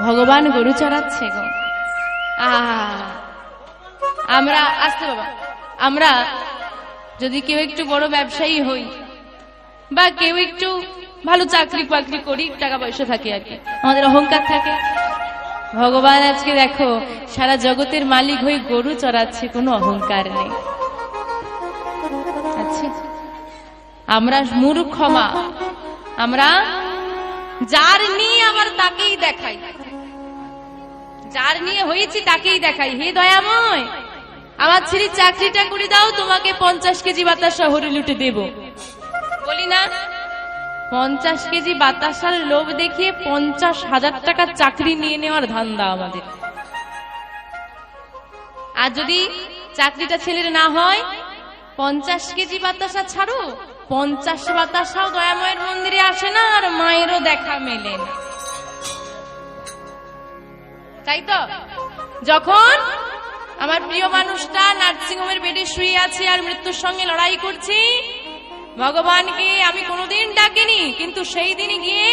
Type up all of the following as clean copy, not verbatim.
ভগবান গরু চড়াচ্ছে গো। আমরা আসতে বাবা, আমরা যদি কেউ একটু বড় ব্যবসায়ী হই বা কেউ একটু ভালো চাকরি বাকরি করি, টাকা পয়সা থাকে আর কি, আমাদের অহংকার থাকে। ভগবান আজকে দেখো সারা জগতের মালিক হয়ে গরু চড়াচ্ছে, কোনো অহংকার নেই। আচ্ছা, আমরা মূর্খ মা, আমরা যার নিয়ে আবার তাকেই দেখাই, যার নিয়ে হয়েছি তাকেই দেখাই। হে দয়াময়, আমার ছেলের চাকরিটা করে দাও, তোমাকে 50 কেজি বাতাসা হরে লুটে দেব, বলি না? 50 কেজি বাতাসার লোভ দেখিয়ে 50,000 টাকার চাকরি নিয়ে নেওয়ার ধান্দা আমাদের। আর যদি চাকরিটা ছেলের না হয়, 50 কেজি বাতাসা ছাড়ো, 50 বাতাসাও দয়াময়ের মন্দিরে আসে না, আর মায়েরও দেখা মেলে না, তাই তো? যখন আমার প্রিয় মানুষটা নার্সিংহোমের বেডে শুয়ে আছে আর মৃত্যুর সঙ্গে লড়াই করছি, ভগবানকে আমি কোনোদিন ডাকিনি, কিন্তু সেই দিনই গিয়ে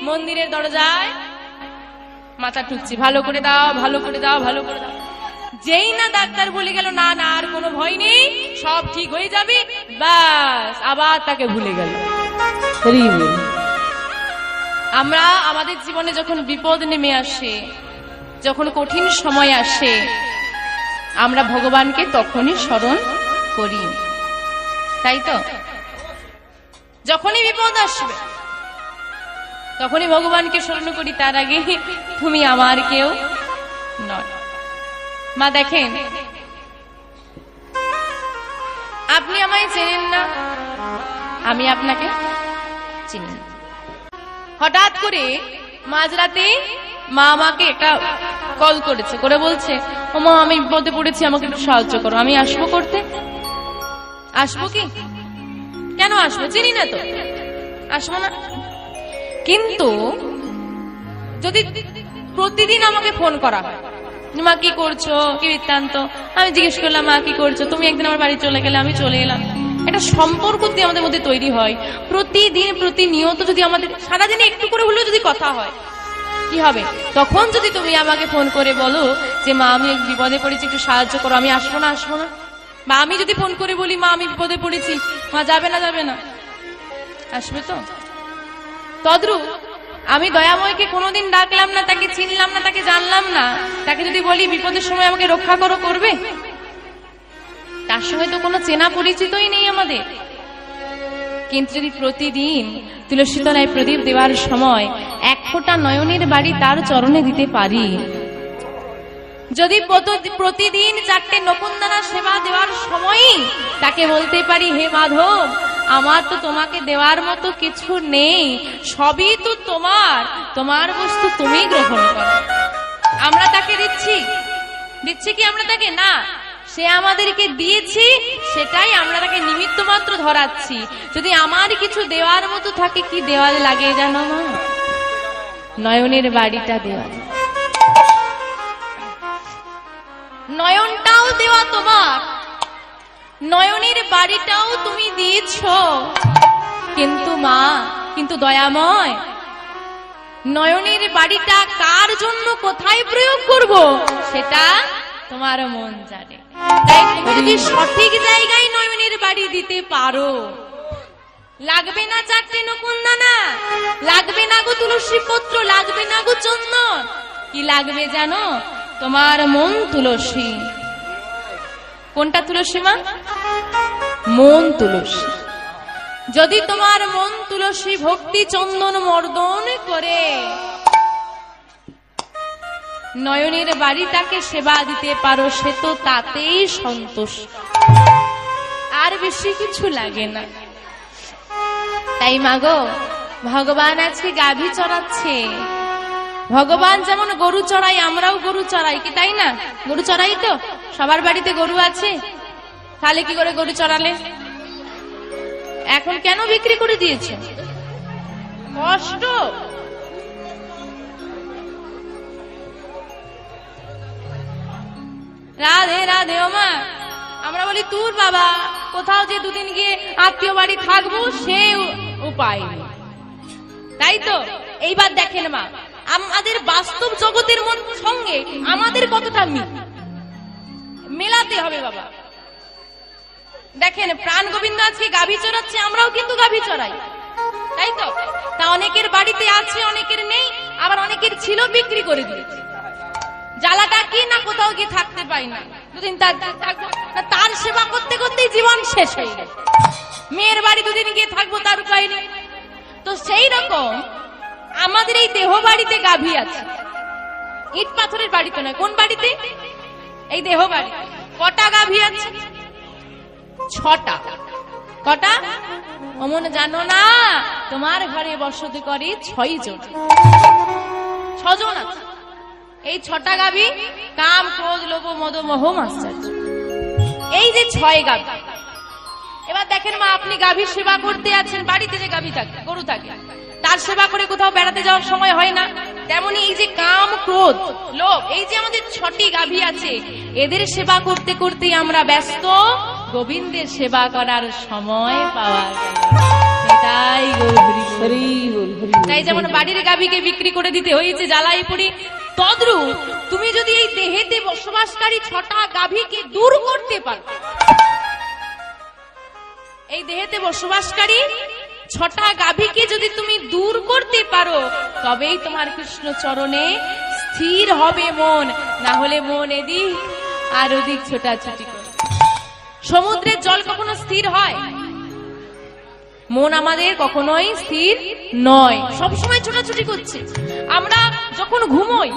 মন্দিরের দরজায় মাথা ঠুকছি, ভালো করে দাও, ভালো করে দাও, ভালো করে দাও। যেই না ডাক্তার বলে গেল না না আর কোনো ভয় নেই, সব ঠিক হয়ে যাবে, বাস আবার তাকে ভুলে গেল। আমরা আমাদের জীবনে যখন বিপদ নেমে আসে, যখন কঠিন সময় আসে, আমরা ভগবানকে তখনই স্মরণ করি, তাই তো? যখনই বিপদ আসবে তখনই ভগবানকে স্মরণ করি, তার আগে তুমি আমার কেউ নয়। মা দেখেন, আপনি আমায় চেনেন না, আমি আপনাকে চিনি না। হঠাৎ করে মাঝরাতে মা আমাকে এটা কল করেছে, করে বলছে, ও মা আমি বিপদে পড়েছি, আমাকে একটু সাহায্য করো। আমি আসবো করতে? আসবো কি? কেন আসবো? চিনি না তো, আসবো না। কিন্তু যদি প্রতিদিন আমাকে ফোন করা হয়, মা কি করছো, কি বৃত্তান্ত, আমি জিজ্ঞেস করলাম মা কি করছো, তুমি একদিন আমার বাড়ি চলে গেলে, আমি চলে এলাম, একটা সম্পর্ক যদি আমাদের মধ্যে তৈরি হয়, প্রতিদিন প্রতিনিয়ত যদি আমাদের সারাদিনে একটু করে হলেও যদি কথা হয়, কি হবে? তখন যদি তুমি আমাকে ফোন করে বলো যে মা আমি বিপদে পড়েছি, একটু সাহায্য করো, আমি আসবো না? আসবো না। বা আমি যদি ফোন করে বলি মা আমি বিপদে পড়েছি, মা যাবে না? যাবে না। আসবে তো? তদ্রূপ আমি দয়াময়কে কোনোদিন ডাকলাম না, তাকে চিনলাম না, তাকে জানলাম না, তাকে যদি বলি বিপদের সময় আমাকে রক্ষা করো, করবে? তার সঙ্গে তো কোনো চেনা পরিচিতই নেই আমাদের। কিন্তু যদি প্রতিদিন তুলসী তলায় প্রদীপ দেওয়ার সময় এক ফোঁটা নয়নের বাড়ি তার চরণে দিতে পারি, যদি প্রতিদিন 4টে নকুনদানা সেবা দেওয়ার সময়ই তাকে বলতে পারি, হে মাধব আমার তো তোমাকে দেওয়ার মতো কিছু নেই, সবই তো তোমার, তোমার বস্তু তুমি গ্রহণ করো। আমরা তাকে দিচ্ছি কি আমরা তাকে? না, সে আমাদেরকে দিয়েছি, সেটাই আমরা তাকে নিমিত্ত মাত্র ধরাচ্ছি। যদি আমার কিছু দেওয়ার মতো থাকে, কি দেওয়ালে লাগে জানো মা? নয়নের বাড়িটা দেওয়ালে। নয়নটাও দেওয়া তোমার, নয়নের বাড়িটাও তুমি দিয়েছ, কিন্তু মা, কিন্তু দয়াময়, নয়নের বাড়িটা কার জন্য কোথায় প্রয়োগ করব সেটা তোমার মন জানে। তাই তুমি যদি সঠিক জায়গায় নয়নের বাড়ি দিতে পারো, লাগবে না 4টে নকুনদানা, লাগবে না গো তুলসী পত্র, লাগবে না গো চন্দন, কি লাগবে জানো? তোমার মন তুলসী। কোনটা তুলসী মা? মন তুলসী। যদি তোমার মন তুলসী ভক্তি চন্দন মর্দন করে নয়নের বাড়িটাকে সেবা দিতে পারো, সে তো তাতেই সন্তোষ, আর বেশি কিছু লাগে না। তাই মাগো, ভগবান আজকে গাভী চড়াচ্ছে। ভগবান যেমন গরু চড়াই, আমরাও গরু চড়াই, কি তাই না? গরু চড়াই তো, সবার বাড়িতে গরু আছে। তাহলে কি করে গরু চড়ালে? এখন কেন বিক্রি করে দিয়েছে? কষ্ট। রাধে রাধে। ও মা, আমরা বলি তোর বাবা কোথাও যে দুদিন গিয়ে আত্মীয় বাড়ি থাকবো, সে উপায় নেই, তাই তো? এইবার দেখেন মা, আমাদের বাস্তব জগতের সঙ্গে আমাদের কতটা মেলাতে হবে বাবা। দেখেন প্রাণ গোবিন্দ আজকে গাভী চড়াচ্ছে, আমরাও কিন্তু গাভী চড়াই, তাই তো? তা অনেকের বাড়িতে আছে, অনেকের নেই, আবার অনেকের ছিল বিক্রি করে দিয়েছে। জ্বালাটা কি না কোথাও গিয়ে থাকতে পাই না, দুদিন তার সেবা করতে করতেই জীবন শেষ হয়ে গেল। মেয়ের বাড়ি দুদিন গিয়ে থাকবো তার উপায় নেই। তো সেই রকম আমাদের এই দেহ বাড়িতে গাভী আছে, ইট পাথরের বাড়িতে নয়। কোন বাড়িতে? এই দেহ বাড়ি। কটা গাভী আছে? 6টা। কটা? অমন জানো না, তোমার ঘরে বসতি করে 6 জন। 6 জন আছে। এই 6টা গাভী কাম ক্রোধ লোভ মদ মোহ মাশ্চর্য, এই যে 6 গাভী। এবার দেখেন মা, আপনি গাভীর সেবা করতে আছেন, বাড়িতে যে গাভী থাকে, গরু থাকে, তার সেবা করে কোথাও বেড়াতে যাওয়ার সময় হয় না। তেমনি এই যে কাম ক্রোধ লোভ, এই যে আমাদের 6টি গাভী আছে, এদের সেবা করতে করতে আমরা ব্যস্ত, গোবিন্দের সেবা করার সময় পাওয়া গেল। তাই যেমন বাড়ির গাভীকে বিক্রি করে দিতে হয়েছে জ্বালাই পড়ি, তদ্রূপ তুমি যদি এই দেহেতে বসবাসকারী 6টা গাভীকে দূর করতে পারো, এই দেহেতে বসবাসকারী 6টা গাভীকে যদি তুমি দূর করতে পারো, তবেই তোমার কৃষ্ণ চরণে স্থির হবে মন। না হলে মন এদিক আর ওদিক ছোটাছুটি করে। সমুদ্রের জল কখনো স্থির হয়? মন আমাদের কখনোই স্থির নয়, সবসময় ছোটাছুটি করছে। আমরা যখন ঘুমোই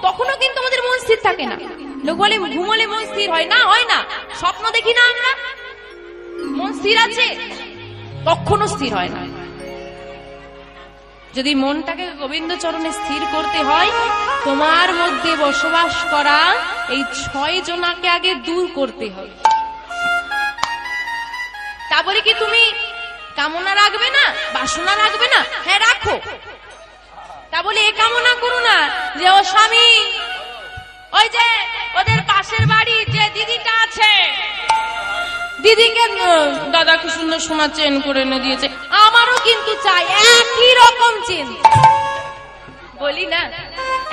তখনও কিন্তু আমাদের মন স্থির থাকে না। লোক বলে ঘুমোলে মন স্থির হয় না, হয় না। স্বপ্ন দেখি না আমরা, মন স্থির আছে? কখনো স্থির হয় না। যদি মনটাকে গোবিন্দ চরণে স্থির করতে হয়, তোমার মধ্যে বসবাস করা এই 6 জনাকে আগে দূর করতে হবে। তারপরে কি তুমি কামনা রাখবে না, বাসনা রাখবে না? হ্যাঁ রাখো। তা বলে এ কামনা করো না যে ও স্বামী, ওই যে ওদের পাশের বাড়ি যে দিদিটা আছে, দিদিকে দাদা কি সুন্দর সোনা চেন করে এনে দিয়েছে, আমারও কিন্তু চাই একই রকম চেন। বলি না,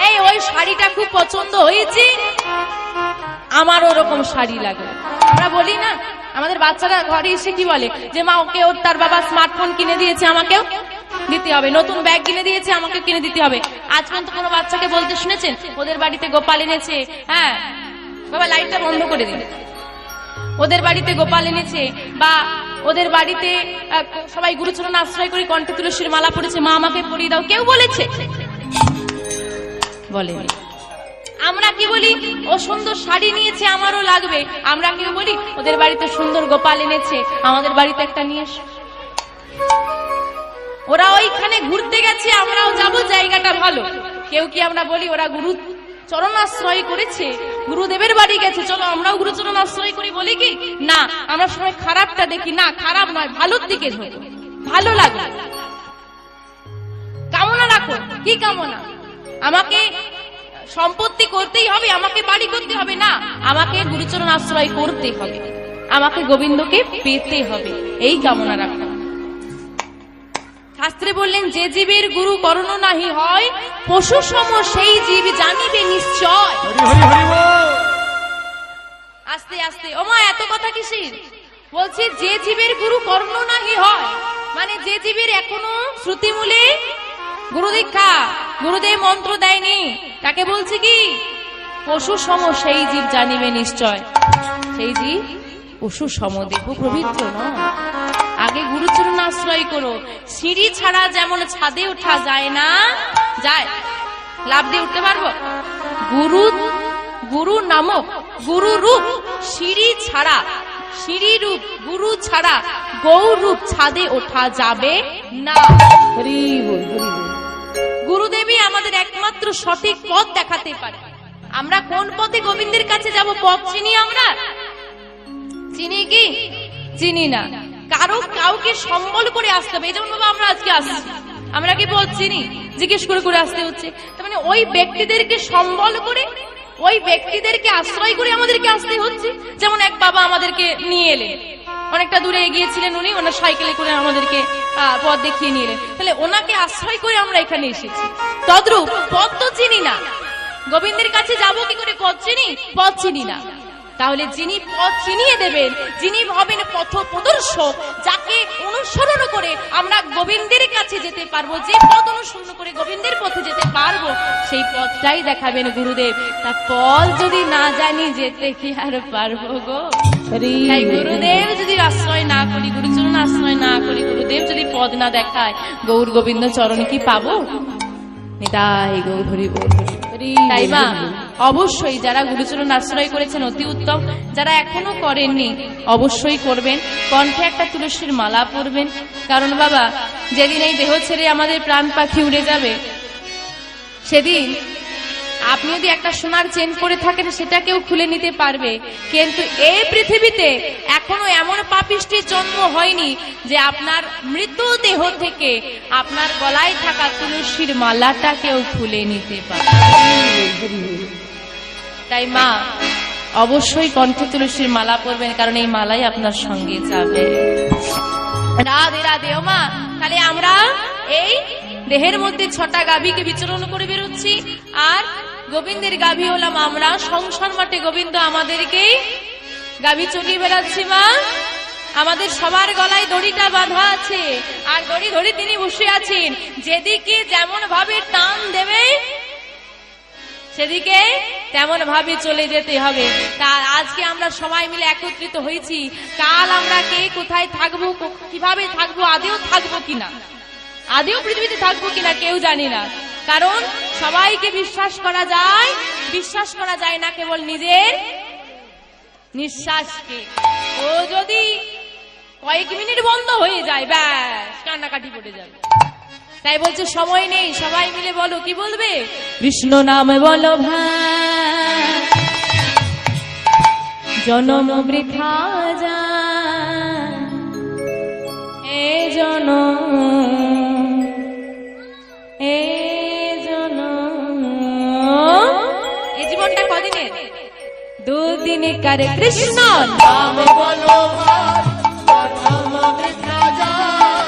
এই ওই শাড়িটা খুব পছন্দ হয়েছে, আমার ওরকম শাড়ি লাগে। আমরা বলি না, আমাদের বাচ্চারা ঘরে এসে কি বলে যে মা ওকে ওর তার বাবা স্মার্টফোন কিনে দিয়েছে, আমাকেও দিতে হবে, নতুন ব্যাগ কিনে দিয়েছে, আমাকে কিনে দিতে হবে। আজ পর্যন্ত কোনো বাচ্চাকে বলতে শুনেছেন ওদের বাড়িতে গোপাল এনেছে? হ্যাঁ বাবা লাইটটা বন্ধ করে দিন। ওদের বাড়িতে গোপাল এনেছে, বা ওদের বাড়িতে সবাই গুরুচরণ আশ্রয় করে কণ্ঠে তুলসীর মালা পড়েছে, মা আমাকে পরিয়ে দাও, কেউ বলেছে? বলে। আমরা কি বলি ও সুন্দর শাড়ি নিয়েছে, আমারও লাগবে। আমরা কি বলি ওদের বাড়িতে সুন্দর গোপাল এনেছে, আমাদের বাড়িতে একটা নিয়ে এসো। ওরা ওইখানে ঘুরতে গেছে, আমরাও যাব, জায়গাটা ভালো। কেউ কি আমরা বলি ওরা গুরু চরণ আশ্রয় করেছে, গুরুদেবের বাড়ি গেছে, চলো আমরাও গুরুচরণ আশ্রয় করি? বলি কি না, আমরা সময় খারাপটা দেখি না, খারাপ নয়, ভালোর দিকে ধরো, ভালো লাগে। কামনা রাখো। কি কামনা? আমাকে সম্পত্তি করতেই হবে, আমাকে বাড়ি করতে হবে না, আমাকে গুরুচরণ আশ্রয় করতে হবে, আমাকে গোবিন্দকে পেতে হবে, এই কামনা রাখো। শাস্ত্রে বললেন যে জীবের গুরু করণ নাহি হয়, পশু সম সেই জীব জানিবে নিশ্চয়। আস্তে আস্তে। ও মা এত কথা কিসের? বলছি যে জীবের গুরু করণ নাহি হয়, মানে যে জীবের এখনো শ্রুতিমূলে গুরু দীক্ষা, গুরুদেব মন্ত্র দেয়নি, তাকে বলছে কি পশু সম সেই জীব জানিবে নিশ্চয়। সেই জীব পশু সম, দেহ পবিত্র নয়। আগে গুরুচরণ আশ্রয় করো। সিঁড়ি ছাড়া যেমন ছাদে ওঠা যায় না, যায় লাভ দিয়ে উঠতে পারবো? গুরু নামক গুরু রূপ সিঁড়ি ছাড়া, সিঁড়ি রূপ গুরু ছাড়া গৌর রূপ ছাদে ওঠা যাবে না। গুরুদেবী আমাদের একমাত্র সঠিক পথ দেখাতে পারে। আমরা কোন পথে গোবিন্দের কাছে যাব, পথ চিনি? আমরা চিনি কি? চিনি না। কাউকে সম্বল করে আসতে হবে। এই জন্য আমরা আজকে আসছি, আমরা কি পথ চিনি? জিজ্ঞেস করে করে আসতে হচ্ছে। তার মানে ওই ব্যক্তিদেরকে সম্বল করে, ওই ব্যক্তিদেরকে আশ্রয় করে আমাদেরকে আসতে হচ্ছে। যেমন এক বাবা আমাদেরকে নিয়ে এলেন, অনেকটা দূরে এগিয়েছিলেন উনি, ওনার সাইকেলে করে আমাদেরকে পথ দেখিয়ে নিয়ে এলেন। তাহলে ওনাকে আশ্রয় করে আমরা এখানে এসেছি। তদ্রূপ পথ তো চিনি না, গোবিন্দের কাছে যাবো কি করে? পথ চিনি? পথ চিনি না। তাহলে যিনি পথ চিনিয়ে দেবেন, যিনি হবেন পথ প্রদর্শক, যাকে অনুসরণ করে আমরা গোবিন্দের কাছে যেতে পারবো, যে পথ অনুসরণ করে গোবিন্দের পথে যেতে পারবো, সেই পথটাই দেখাবেন গুরুদেব। তা পথ যদি না জানি যেতে কি আর পারবো গো? তাই গুরুদেব যদি আশ্রয় না করি, গুরুচরণ আশ্রয় না করি, গুরুদেব যদি পথ না দেখায়, গৌর গোবিন্দ চরণ কি পাবো? নিতাই গৌর হরি বল। তাই মা অবশ্যই যারা গুরুচরণ আশ্রয় করেছেন অতি উত্তম, যারা এখনো করেননি অবশ্যই করবেন। কণ্ঠে একটা তুলসীর মালা পরবেন, কারণ বাবা যেদিন এই দেহ ছেড়ে আমাদের প্রাণ পাখি উড়ে যাবে, সেদিন আপনি যদি একটা সোনার চেন পরে থাকেন সেটা কেউ খুলে নিতে পারবে, কিন্তু এই পৃথিবীতে এখনো এমন পাপিষ্টির জন্ম হয়নি যে আপনার মৃত দেহ থেকে আপনার গলায় থাকা তুলসীর মালাটা কেউ খুলে নিতে পারবে। তাই মা অবশ্যই কণ্ঠে তুলসীর মালা পরবেন, কারণ এই মালাই আপনার সঙ্গে যাবে। রাধে রাধে। ও মা, তাহলে আমরা এই দেহের মধ্যে 6টা গাভীকে বিচরণ করে বেরোচ্ছি, আর গোবিন্দের গাভী হলাম আমরা। সংসার মাঠে গোবিন্দ আমাদেরকে গাভী চড়িয়ে বেড়াচ্ছি। মা আমাদের সবার গলায় দড়িটা বাঁধা আছে, আর দড়ি ধরে তিনি বসে আছেন। যেদিকে যেমন ভাবে টান দেবে সেদিকে তেমন ভাবে চলে যেতে হবে। তা আজকে আমরা সবাই মিলে একত্রিত হয়েছি, কাল আমরা কে কোথায় থাকবো, কিভাবে থাকবো, আদেও থাকবো কিনা, আদেও পৃথিবীতে থাকবো কিনা কেউ জানি না। কারণ সবাইকে বিশ্বাস করা যায় না কেবল নিজের নিঃশ্বাসকে। ও যদি কয়েক মিনিট বন্ধ হয়ে যায়, ব্যাস কান্নাকাটি পড়ে যাবে। তাই বলছে সময় নেই, সবাই মিলে বলো, কি বলবে? কৃষ্ণ নাম বলো ভাই, জনম বৃথা যায়, এ জনম এ জনম। এই জীবনটা কদিনের? দুদিনে কারে কৃষ্ণ নাম বলো ভাই, জনম বৃথা যায়,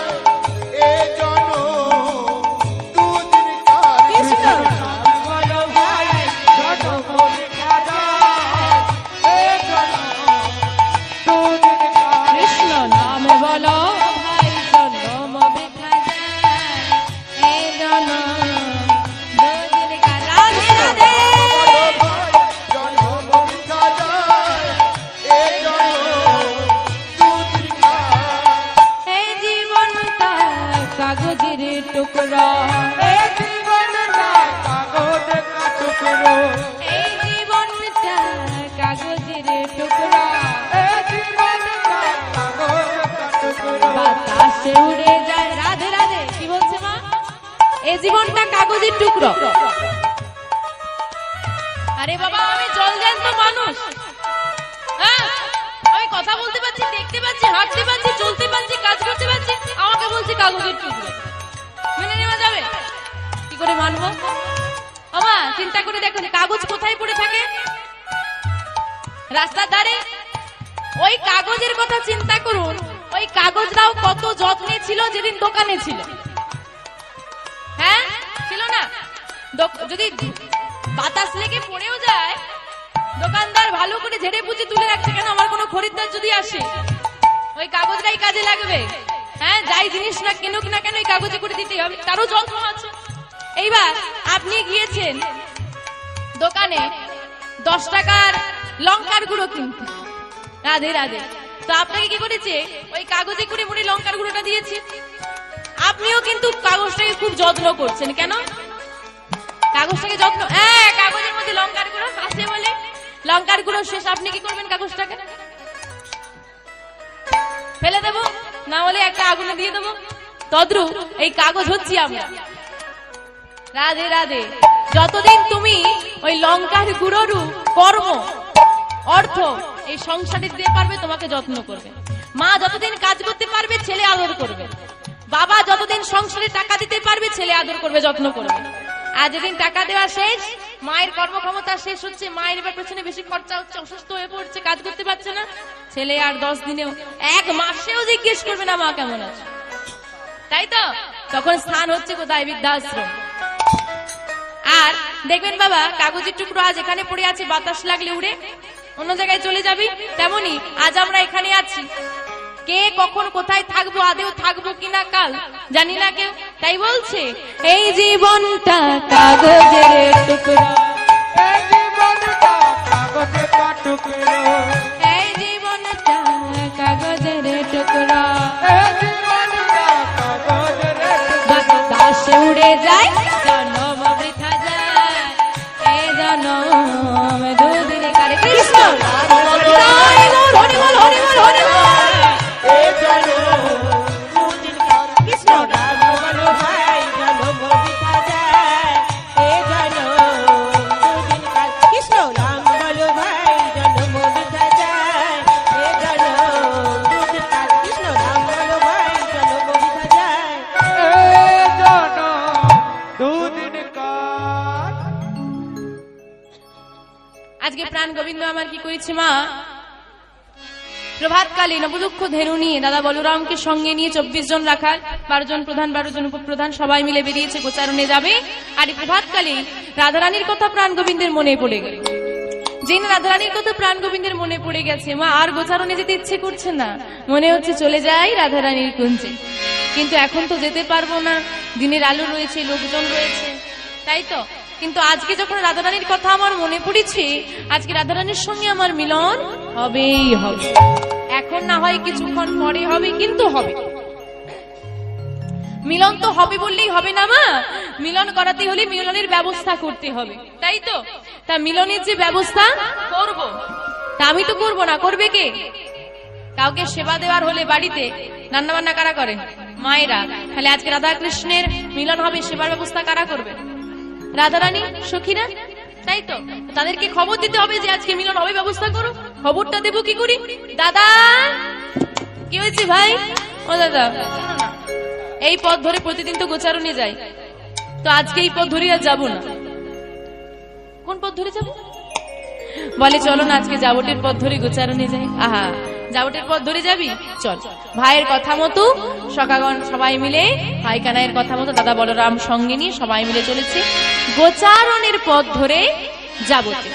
এ জীবনটা কাগজের টুকরো। আরে বাবা, আমি জলজ্যান্ত মানুষ, হ্যাঁ আমি কথা বলতে পারছি, দেখতে পাচ্ছি, হাঁটতে পারছি, চলতে পারছি, কাজ করতে পারছি, আমাকে বলছি কাগজের টুকরো। মেনে নেওয়া যাবে? কি করে মানবো? বাবা চিন্তা করে দেখুন, কাগজ কোথায় পড়ে থাকে? রাস্তার ধারে। ওই কাগজের কথা চিন্তা করুন, ওই কাগজটাও কত যত্নে ছিল যেদিন দোকানে ছিল। হ্যাঁ ছিল না? যদি বাতাস লেগে পড়েও যায়, দোকানদার ভালো করে ঝেড়ে বুঝে তুলে রাখছে, কেন আমার কোনো খরিদ্দার যদি আসে ওই কাগজটাই কাজে লাগবে। হ্যাঁ যাই জিনিস না কিনুক না কেন, ওই কাগজে করে দিতে হবে, তারও যত্ন আছে। এইবার আপনি গিয়েছেন দোকানে 10 টাকার লঙ্কার গুঁড়ো কিনতে, রাধে রাধে, তো আপনাকে কি করেছে? ওই কাগজে করে মুড়ি লঙ্কার গুঁড়োটা দিয়েছে। আপনিও কিন্তু কাগজটাকে খুব যত্ন করছেন, কেন? কাগজটাকে যত্ন, কাগজের মধ্যে লঙ্কার গুঁড়ো আছে বলে লঙ্কার গুঁড়ো শেষ, আপনি কি করবেন? কাগজটাকে ফেলে দেবো, না হলে একটা আগুনে দিয়ে দেবো। তদ্রূপ এই কাগজ হচ্ছি আমরা। রাধে রাধে। যতদিন তুমি ওই লঙ্কার গুঁড়োর কর্ম অর্থ এই সংসারে দিতে পারবে, তোমাকে যত্ন করবে। মা যতদিন কাজ করতে পারবে, ছেলে আদর করবে। বাবা যতদিন সংসারে টাকা দিতে পারবে, ছেলে আদর করবে, যত্ন করবে। আর যেদিন টাকা দেওয়া শেষ, মায়ের কর্মক্ষমতা শেষ হচ্ছে, মায়ের এবার পেছনে বেশি খরচা হচ্ছে, অসুস্থ হয়ে পড়ছে, কাজ করতে পারছে না, ছেলে আর 10 দিনেও 1 মাসেও জিজ্ঞেস করবে না মা কেমন আছে, তাই তো? তখন স্থান হচ্ছে কোথায়? বৃদ্ধাশ্রম। আর দেখবেন বাবা, কাগজের টুকরো আজ এখানে পড়ে আছে, বাতাস লাগলে উড়ে অন্য জায়গায় চলে যাবি, তেমনি আজ আমরা এখানে আছি, কে কখন কোথায় থাকবো, আদেও থাকবো কিনা কাল জানি না কেউ। তাই বলছে এই জীবনটা কাগজের টুকরো, এই জীবনটা কাগজের টুকরো, এই জীবনটা কাগজের টুকরো, এই জীবনটা কাগজের টুকরো। বাতাস উড়ে যায়, জনম বৃথা যায়, এই জনম দুদিনে কারে কৃষ্ণ হরি বল হরি বল হরি বল হরি বল। এই জনম দুদিন কার কৃষ্ণ নাম বলো ভাই, জনম বৃথা যায়। এই জনম দুদিন কার কৃষ্ণ নাম বলো ভাই, জনম বৃথা যায়। এই জনম দুদিন কার কৃষ্ণ নাম বলো ভাই, জনম বৃথা যায়। এই জনম দুদিন কার। আজকে প্রাণ গোবিন্দ আমার কি করেছে মা, প্রভাতকালে নবদুঃখ ধেনু নিয়ে দাদা বলরামকে সঙ্গে নিয়ে 24 জন রাখাল, 12 জন প্রধান, 12 জন উপপ্রধান সবাই মিলে বেরিয়েছে গোচারণে যাবে। আর এই প্রভাতকালে রাধারানীর কথা প্রাণ গোবিন্দের মনে পড়ে গেল। যেন রাধারানীর কথা প্রাণ গোবিন্দের মনে পড়ে গেছে, মা আর গোচারণে যেতে ইচ্ছে করছে না, মনে হচ্ছে চলে যাই রাধারানীর কুঞ্জে। কিন্তু এখন তো যেতে পারবো না, দিনের আলো রয়েছে, লোকজন রয়েছে, তাই তো? কিন্তু আজকে যখন রাধারানীর কথা আমার মনে পড়েছে, আজকে রাধারানীর সঙ্গে আমার মিলন হবেই হবে। এখন না হয় কিছুক্ষণ পরে হবে, কিন্তু হবে। মিলন তো হবে বললেই হবে না মা, মিলন করাতে হলে মিলনের ব্যবস্থা করতে হবে, তাই তো? তা মিলনের যে ব্যবস্থা করব, তা আমি তো করবো না, করবে কে? কাউকে সেবা দেওয়ার হলে বাড়িতে রান্না বান্না কারা করে? মায়েরা। তাহলে আজকে রাধা কৃষ্ণের মিলন হবে, সেবার ব্যবস্থা কারা করবে? রাধারানী, সখীরা, তাই তো? তাদেরকে খবর দিতে হবে যে আজকে মিলন হবে, ব্যবস্থা করো। খবরটা দেবো কি করি? দাদা, কি হয়েছে ভাই? ও দাদা, এই পথ ধরে প্রতিদিন তো গোচারণে যাই, তো আজকে এই পথ ধরে আর যাবো না। কোন পথ ধরে যাবো? বলে চলো না আজকে জাবটের পথ ধরে গোচারণে যাই। আহা, জাবটের পথ ধরে যাবি? চল। ভাইয়ের কথা মতো সখাগণ সবাই মিলে, ভাই কানাইয়ের কথা মতো দাদা বলরাম সঙ্গে নিয়ে সবাই মিলে চলেছে গোচারণের পথ ধরে জাবটে।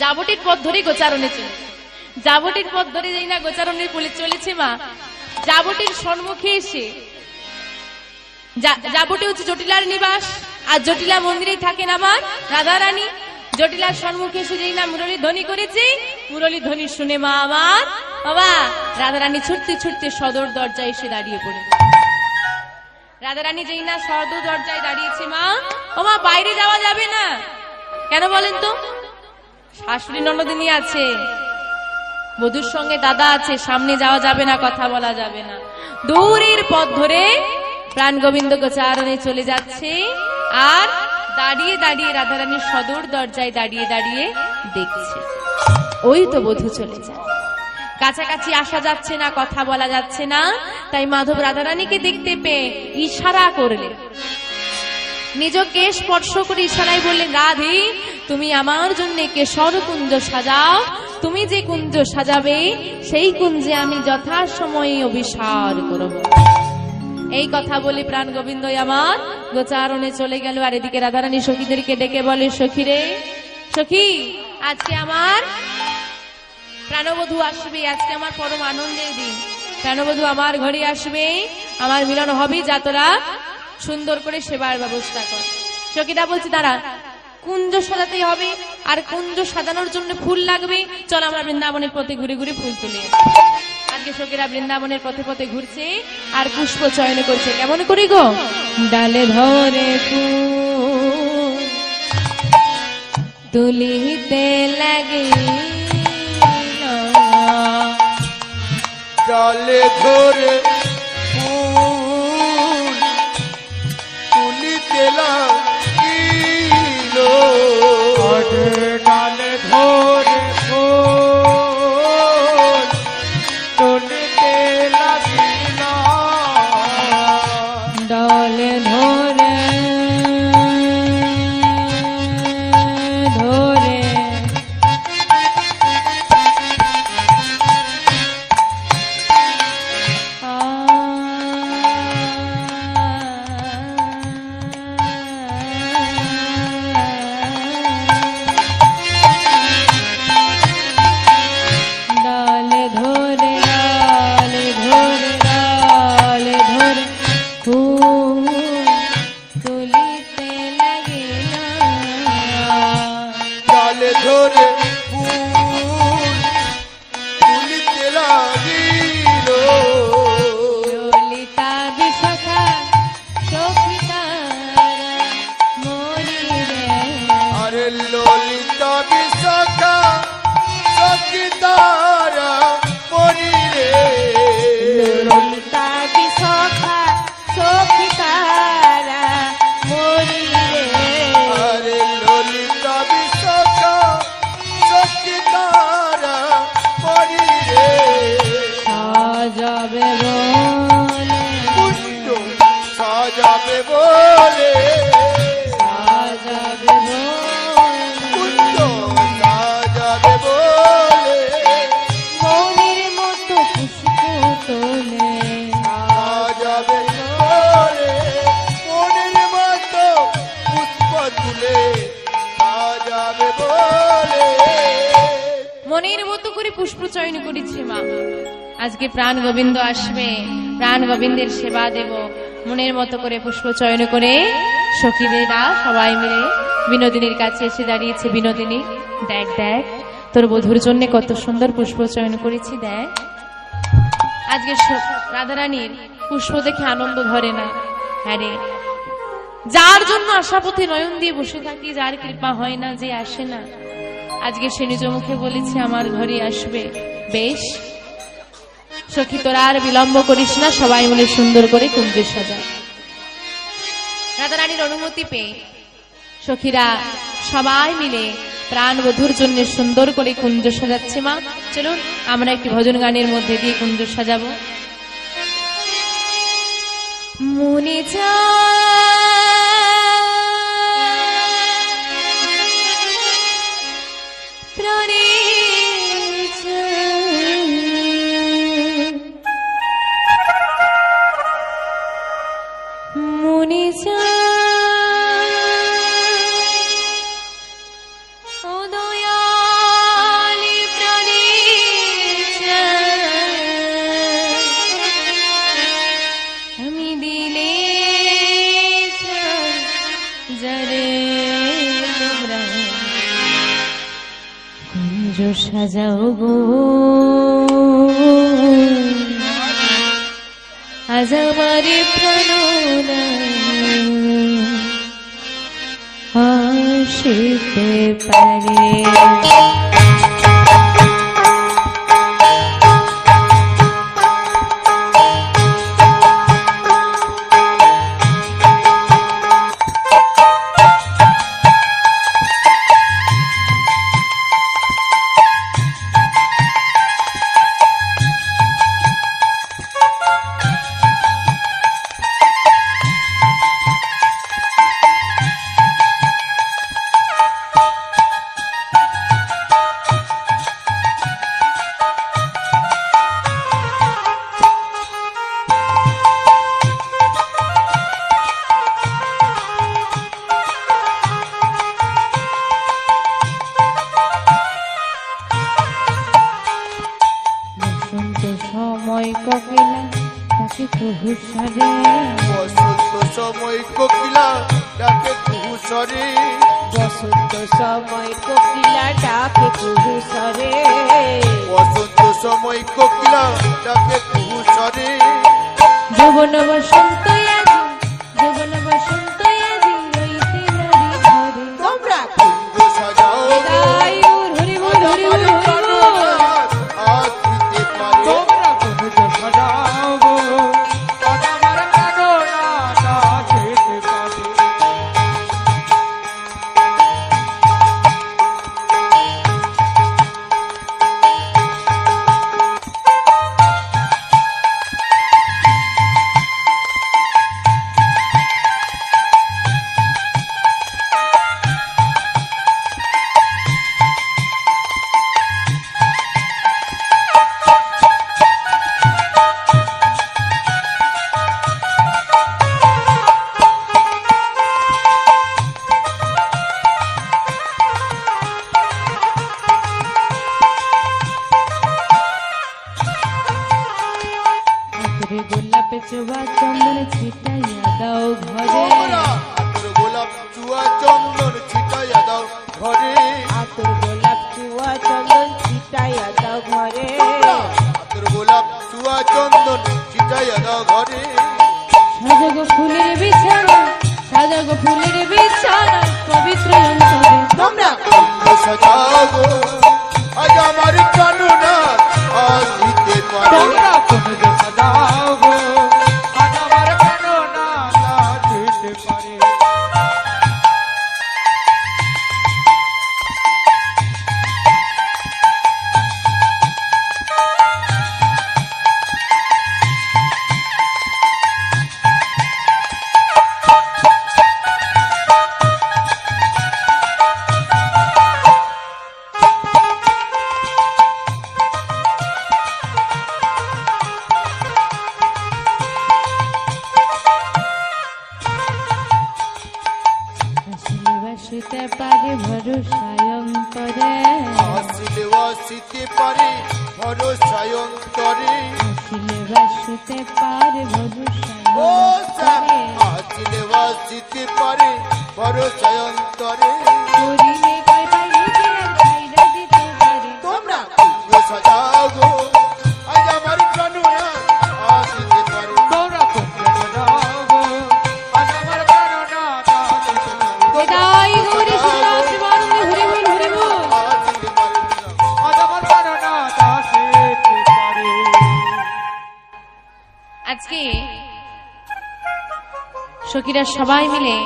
জাবটের পথ ধরে গোচারণে চলেছে। জাবটের পথ ধরে যাই না গোচারণের বলে চলেছে মা। জাবটের সম্মুখে এসে, জাবটে হচ্ছে জটিলার নিবাস, আর জটিলা মন্দিরেই থাকেন আমার রাধারানী। জটিলার সম্মুখে এসে যেই না মুরলী ধ্বনি করেছে, মুরলী ধ্বনি শুনে মা আমার বাবা রাধারানী ছুটতে ছুটতে সদর দরজায় এসে দাঁড়িয়ে পড়ে। রাধারানী যেই না সদর দরজায় দাঁড়িয়েছে, মা ও মা বাইরে যাওয়া যাবে না। কেন বলেন তো? শাশুড়ি ননদিনী আছে, বধূর সঙ্গে দাদা আছে, সামনে যাওয়া যাবে না, কথা বলা যাবে না। দূরের পথ ধরে প্রাণ গোবিন্দ গোচারণে চলে যাচ্ছে, আর দাঁড়িয়ে দাঁড়িয়ে রাধারানীর সদর দরজায় দাঁড়িয়ে দাঁড়িয়ে দেখছে ওই তো বধূ চলে যায়। কাছাকাছি আসা যাচ্ছে না, কথা বলা যাচ্ছে না, তাই মাধব রাধারানীকে দেখতে পেয়ে ইশারা করলেন, নিজকে স্পর্শ করে ইশারায় বললেন, রাধে তুমি আমার জন্য কেশর কুঞ্জ সাজাও, তুমি যে কুঞ্জ সাজাবে সেই কুঞ্জে আমি যথাসময়ে অভিসার করব। এই কথা বলে প্রাণ গোবিন্দ আমার গোচারণে চলে গেল। আর এদিকে রাধারানী সখীদেরকে ডেকে বলে, সখী রে সখী, আজকে আমার প্রাণবধূ আসবে, আজকে আমার পরম আনন্দের দিন, প্রাণবধূ আমার ঘরে আসবে, আমার মিলন হবে, যা তোরা সুন্দর করে সেবার ব্যবস্থা কর। সখীরা বলছে, দাঁড়া, কুঞ্জ সাজাতেই হবে, আর কুঞ্জ সাজানোর জন্য ফুল লাগবে, চল আমরা বৃন্দাবনের পথে ঘুরে ঘুরে ফুল তুলে। আজকে সখীরা বৃন্দাবনের পথে পথে ঘুরছে আর পুষ্প চয়ন করছে। কেমন করি গো? ডালে ধরে ফুল তুলিতে লাগে, ডালে ধরে ফুল তুলিতে লাগিল, ডালে ধরে ফুল তুলিতে লাগিল, ডালে ধরে ধরে তারা মরি রে ললিতা বিশাখা সখী তারা মরি রে আরে ললিতা বিশাখা সখী তারা মরি রে সাজাবে বলে কুণ্ড সাজাবে বলে সাজাবে বলে কুণ্ড সাজাবে বলে মনের মতো পুষ্প তোলে সাজাবে বলে মনের মতো পুষ্প তুলে সাজাবে বলে মনের মতো করে পুষ্প চয়ন করেছি মা। আজকে প্রাণ গোবিন্দ আসবে, প্রাণ গোবিন্দের সেবা দেব, মনের মতো করে পুষ্প চয়ন করে সখীদেরা সবাই মিলে বিনোদিনীর কাছে এসে দাঁড়িয়েছে। বিনোদিনী, দেখ দেখ তোর বধুর জন্য কত সুন্দর পুষ্প চয়ন করেছি, দেখ। আজকে রাধারানীর পুষ্প দেখে আনন্দ ধরে না। হ্যাঁ রে, যার জন্য আশাপথে নয়ন দিয়ে বসে থাকি, যার কৃপা হয় না, যে আসে না, আজকে সে নিজ মুখে বলেছে আমার ঘরে আসবে। বেশ সখী, তোরা আর বিলম্ব করিস না, সবাই মিলে সুন্দর করে কুঞ্জ সাজা। রাধারানীর অনুমতি পেয়ে সখীরা সবাই মিলে প্রাণ বধুর জন্য সুন্দর করে কুঞ্জ সাজাচ্ছে। মা চলুন আমরা একটি ভজন গানের মধ্যে দিয়ে কুঞ্জ সাজাবো। মনে প্রাণে মনে ও দয়ালি প্রাণে আমি দিলে জরে কুঞ্জ সাজাও গো আজ আমারে প্রাণনা আসিতে পারে। বসন্ত সময় কোকিলা ডাকে কুহু স্বরে বসন্ত সময় কোকিলা ডাকে কুহু স্বরে বসন্ত সময় কোকিলা ডাকে কুহু স্বরে যৌবন বসন্ত আজি, যৌবন বসন্ত আজি রইতে নারী ঘরে। তোমরা কুঞ্জ সাজাও তাই উর হরি বল হরি বল হরি বল আজ দিতে পারে তোমরা কুঞ্জ সাজাও গো আমার প্রাণনা আসিতে পারে। গোলাপে চোবা চন্দন ছিটাইয়া দাও ঘরে। তোমরা আতর গোলাপ চুয়া চন্দন ছিটাইয়া দাও ঘরে আতর গোলাপ চুয়া চন্দন ছিটাইয়া দাও ঘরে আতর গোলাপ চুয়া চন্দন ছিটাইয়া দাও ঘরে সাজাগো ফুলের বিছানা, সাজাগো ফুলের বিছানা পবিত্র অন্তরে। তোমরা কুঞ্জ সাজাও গো আজ আমার প্রাণ বাসিতে পারে ভরসায় অন্তরে, আসিলে আসিতে পারে ভরসায় অন্তরে, আসিলে বাসিতে পারে ভরসায় ও শ্যাম অন্তরে, আসিলে আসিতে পারে ভরসায় অন্তরে। করিলে কয়টা নিজে আর কাইরা দিতে পারে। তোমরা কুঞ্জ সাজাও গো, আজ আমার প্রাণ আসিতে পারে। তোরা কুঞ্জ সাজাও গো, আজ আমার প্রাণনাথ আসিতে পারে। বিদায় গৌরী সুন্দর শিবানন্দে হরি বল হরি বল। আসিতে পারে। আজ আমার প্রাণনাথ আসিতে পারে। আজকে সখীরা সবাই মিলে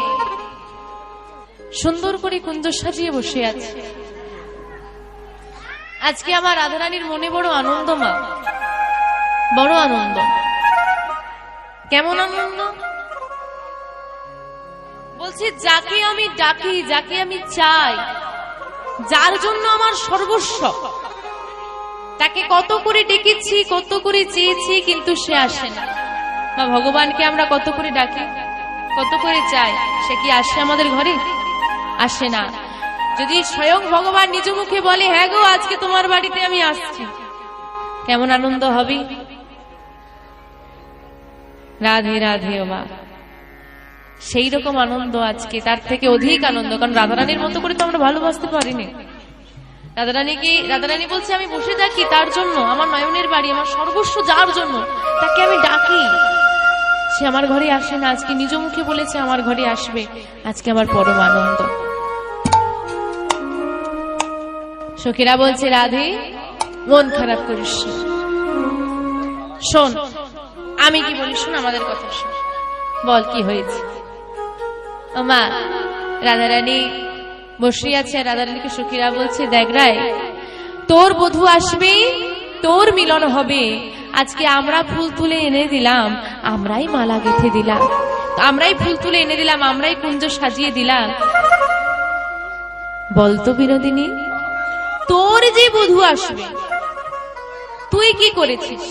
সুন্দর করে কুঞ্জ সাজিয়ে বসে আছে। আজকে আমার রাধারানীর মনে বড় আনন্দ, মা বড় আনন্দ। কেমন আনন্দ? বলছি যাকে আমি ডাকি, যাকে আমি চাই, যার জন্য আমার সর্বস্ব, তাকে কত করে ডেকেছি, কত করে চেয়েছি, কিন্তু সে আসে না। বা ভগবানকে আমরা কত করে ডাকি, কত করে চাই, সে কি আসে আমাদের ঘরে? আসে না। যদি স্বয়ং ভগবান নিজ মুখে বলে, হ্যাঁ গো আজকে তোমার বাড়িতে আমি আসছি, কেমন আনন্দ হবে। রাধে রাধে ও মা, সেই রকম আনন্দ আজকে, তার থেকে অধিক আনন্দ। কারণ রাধারানীর মতো করে তো আমরা ভালোবাসতে পারিনি। রাধারানী বলছে আমি বসে থাকি তার জন্য, আমার নয়নের বাড়ি, আমার সর্বস্ব যার জন্য, তাকে আমি ডাকি, সে আমার ঘরে আসে না। আজকে নিজ মুখে বলেছে আমার ঘরে আসবে, আজকে আমার পরম আনন্দ। সখীরা বলছে রাধে মন খারাপ করিস না। শোন আমি কি বলি, শোন আমাদের কথা শোন, বল কি হয়েছে। ও মা, রাধারানী বসে আছে, আর রাধারানীকে সখীরা বলছে দেখ রায়, তোর বধূ আসবে, তোর মিলন হবে, আজকে আমরা ফুল তুলে এনে দিলাম, আমরাই মালা গেঁথে দিলাম, আমরাই ফুল তুলে এনে দিলাম, আমরাই কুঞ্জ সাজিয়ে দিলাম। বলতো বিনোদিনী, তোর যে বধূ আসবে তুই কি করেছিস?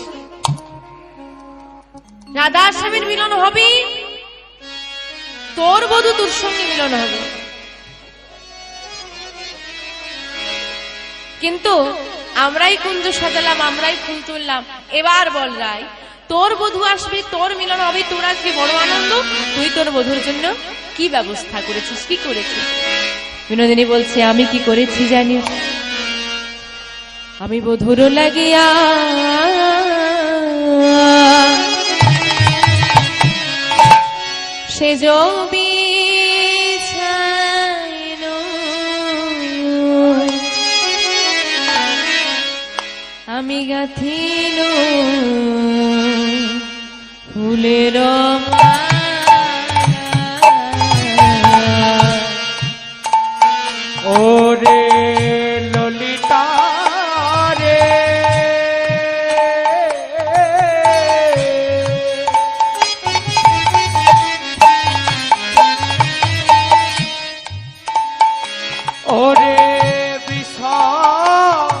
রাধা স্বামীর মিলন হবে, তোর বধূ তোর সঙ্গে মিলন হবে, কিন্তু আমরাই কুঞ্জ সাজালাম, আমরাই ফুল তুললাম। এবার বল রায়, তোর বধূ আসবে, তোর মিলন হবে, তোর আজকে বড় আনন্দ, তুই তোর বধূর জন্য কি ব্যবস্থা করেছিস, কি করেছিস? বিনোদিনী বলছে আমি কি করেছি জানিস? আমি বধূর লাগিয়া সে আমি গাথিল ফুলের ওরে ললিতা রে, ওরে বিশাখা,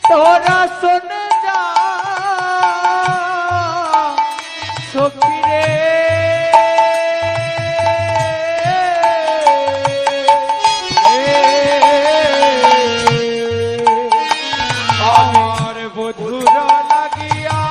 তোরা শুনে যা সখীরে, আমার বধুর লাগিয়া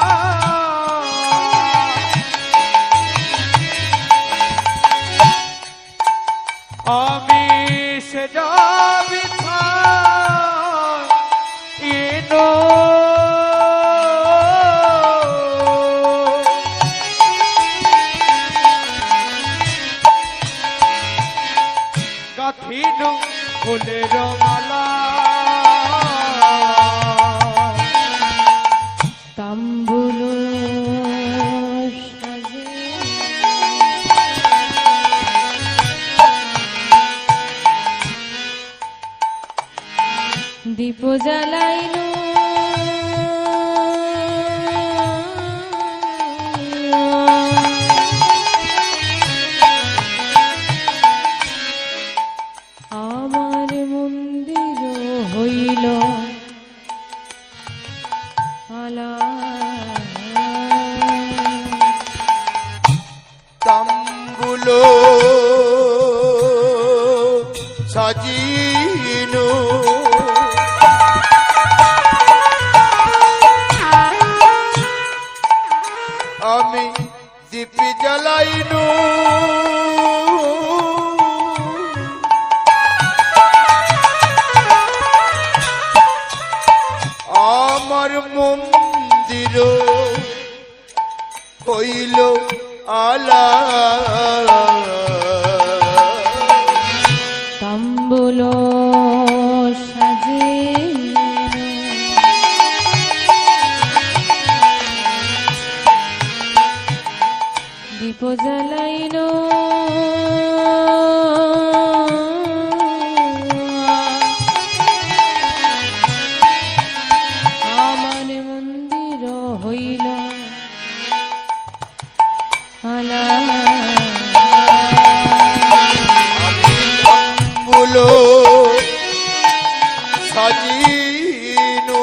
সাজিনু আমি দীপি জ্বালাইনু আমার মন্দির হইল আলা তাম্বুল সাজে দীপ জ্বালাইল আমার মন্দির হইল আলা বলো সাজিনু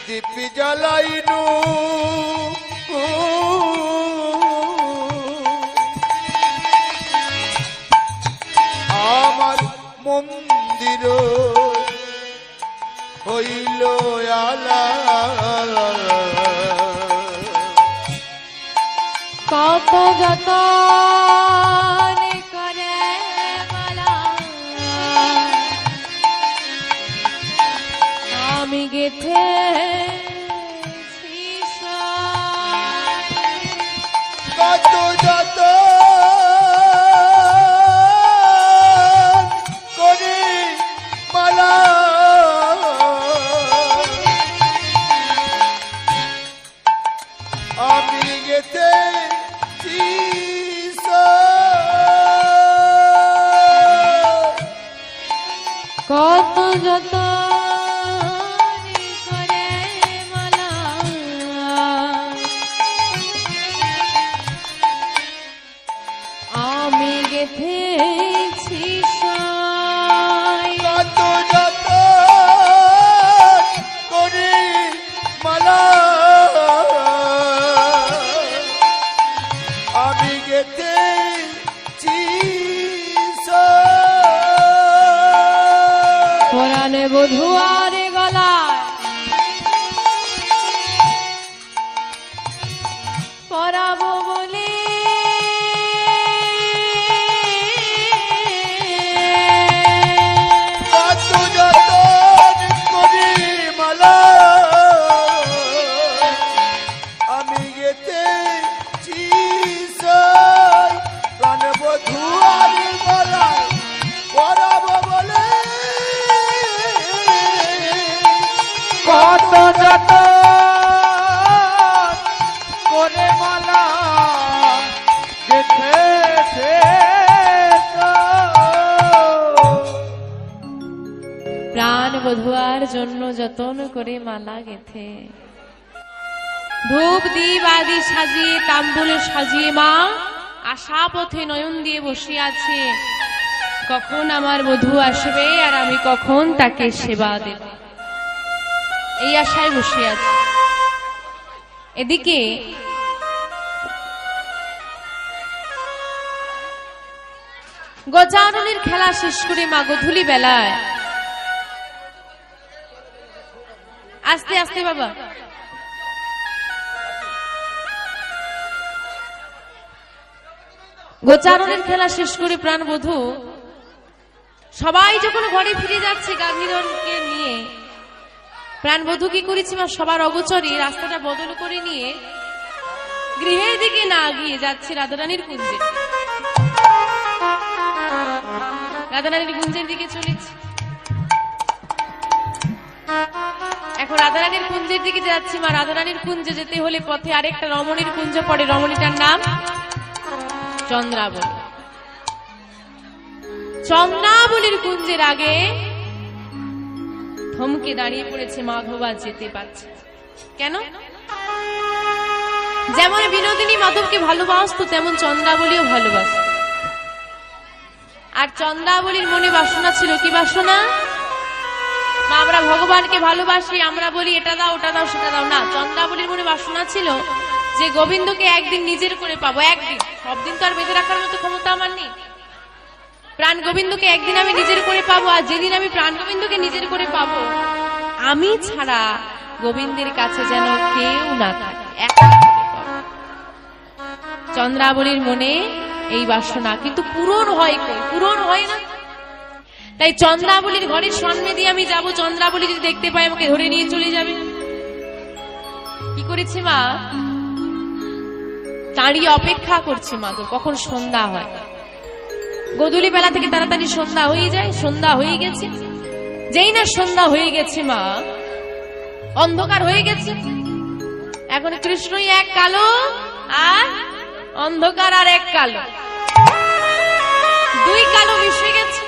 দীপি জ্বালাইনু আমার মন্দির হইল আলা কত যতন করে মালা আমি গেথে কত যত করি মালা আমি গেতে কত যত করে মালা আমি গেথেছি কত যত করি মালা আমি গেতে পরাণে বধুয়ারে গলায় পরাবো বলে কত যত করি মালা আমি গেতে প্রাণ বধুয়ার গলায় পরাবো বলে কত যত করে মালা গেথেছে প্রাণ বধুয়ার জন্য যতন করে মালা গেথে ধূপ দীপ আদি সাজিয়ে তাম্বুল সাজিয়ে মা আশা পথে নয়ন দিয়ে বসে আছে কখন আমার বধূ আসবে আর আমি কখন তাকে সেবা দেব এই আশায় বসে আছে। এদিকে গজাননের খেলা শেষ করে মা গধূলি বেলায় আস্তে আস্তে বাবা গোচারণের খেলা শেষ করে প্রাণবধূ সবাই যখন ঘরে ফিরে যাচ্ছে গাভীরকে নিয়ে প্রাণবধূ কি করেছি মা সবার অগোচরে রাস্তাটা বদল করে নিয়ে গৃহের দিকে না গিয়ে যাচ্ছে রাধারানীর কুঞ্জে রাধারানীর কুঞ্জের দিকে চলেছে এখন রাধারানীর কুঞ্জের দিকে যাচ্ছি মা রাধারানীর কুঞ্জে যেতে হলে পথে আরেকটা রমণীর কুঞ্জ পড়ে রমণীটার নাম চন্দ্রাবলী চন্দ্রাবলীর কুঞ্জের আগে থমকে দাঁড়িয়ে পড়েছে মাধবা যেতে পারছে কেন যেমন বিনোদিনী মাধবকে ভালোবাসতো তেমন চন্দ্রাবলীও ভালোবাসত আর চন্দ্রাবলীর মনে বাসনা ছিল কি বাসনা মা আমরা ভগবানকে ভালোবাসি আমরা বলি এটা দাও ওটা দাও সেটা দাও না চন্দ্রাবলীর মনে বাসনা ছিল যে গোবিন্দকে একদিন নিজের করে পাবো, একদিন, সব দিন তো আর বেঁধে রাখার মতো ক্ষমতা আমার নেই। প্রাণ গোবিন্দকে একদিন আমি নিজের করে পাবো, আর যেদিন আমি প্রাণ গোবিন্দকে নিজের করে পাবো, আমি ছাড়া গোবিন্দের কাছে যেন কেউ না থাকে, একা থাকে পাবো। চন্দ্রাবলীর মনে এই বাসনা, কিন্তু পূরণ হয় কই? পূরণ হয় না। তাই চন্দ্রাবলীর ঘরের সামনে দিয়ে আমি যাব, চন্দ্রাবলী যদি দেখতে পাই আমাকে ধরে নিয়ে চলে যাবে। কি করেছে মা? দাঁড়িয়ে অপেক্ষা করছে মা তো কখন সন্ধ্যা হয়। গোধূলি বেলা থেকে তাড়াতাড়ি সন্ধ্যা হয়ে যায়। সন্ধ্যা হয়ে গেছে, যেই না সন্ধ্যা হয়ে গেছে মা, অন্ধকার হয়ে গেছে। এখন কৃষ্ণই এক কালো আর অন্ধকার আর এক কালো, দুই কালো মিশে গেছে।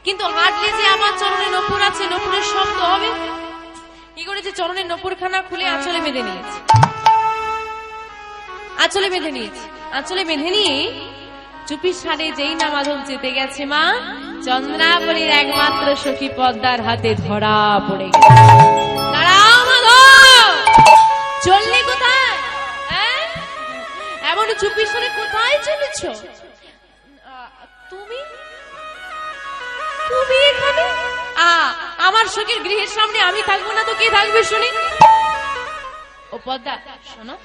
কিন্তু হাঁটলে যে আমার চরণে নপুর আছে, নপুরের শব্দ হবে। কি করেছে? চরণের নপুরখানা খুলে আঁচলে বেঁধে নিয়েছে, আঁচলে বেঁধে নিয়েছে। আঁচলে বেঁধে নিয়ে চুপি সারে যেই না মাধব যেতে গেছে মা, চন্দ্রাবলীর একমাত্র সখী পদ্মার হাতে ধরা পড়ে গেছে। দাঁড়াও মাধব, চললে কোথায়? এমন চুপি সারে কোথায় চলেছ? তুমি তুমি এখানে? আমার সখীর গৃহের সামনে আমি থাকবো না তো কে থাকবে শুনি? ও পদ্মা শোনো,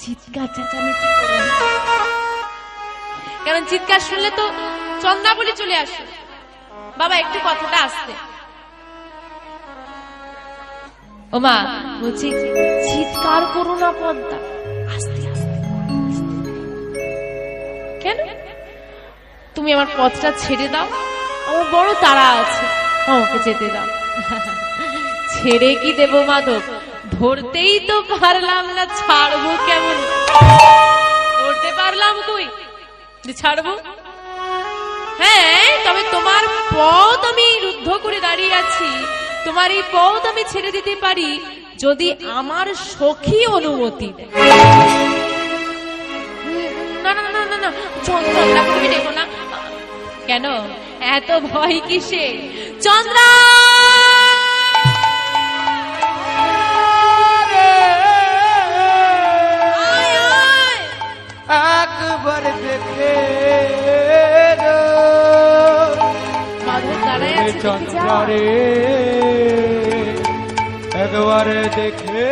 চিৎকার চেঁচামেচি করো না, কারণ চিৎকার শুনলে তো চন্দ্রাবলী চলে আসে। বাবা একটু কথাটা আসতে। ও মা বলছি চিৎকার করো না পদ্মা, আস্তে আস্তে। কেন? তুমি আমার পথটা ছেড়ে দাও, আমার বড় তাড়া আছে, আমাকে যেতে দাও। ছেড়ে কি দেব মাধব? ধরতেই তো পারলাম না, ছাড়বো কেমন? ধরতে পারলাম কই ছাড়বো? হ্যাঁ, তবে তোমার পথ আমি রুদ্ধ করে দাঁড়িয়ে আছি, তোমার এই পথ আমি ছেড়ে দিতে পারি যদি আমার সখী অনুমতি দেয়। না না না না না, চন্দ্রা তুমি দেখো না। কেন এত ভয় কিসে? চন্দ্রা একবার দেখে মাধব দাঁড়ায় আছে, চন্দ্রারে একবার দেখে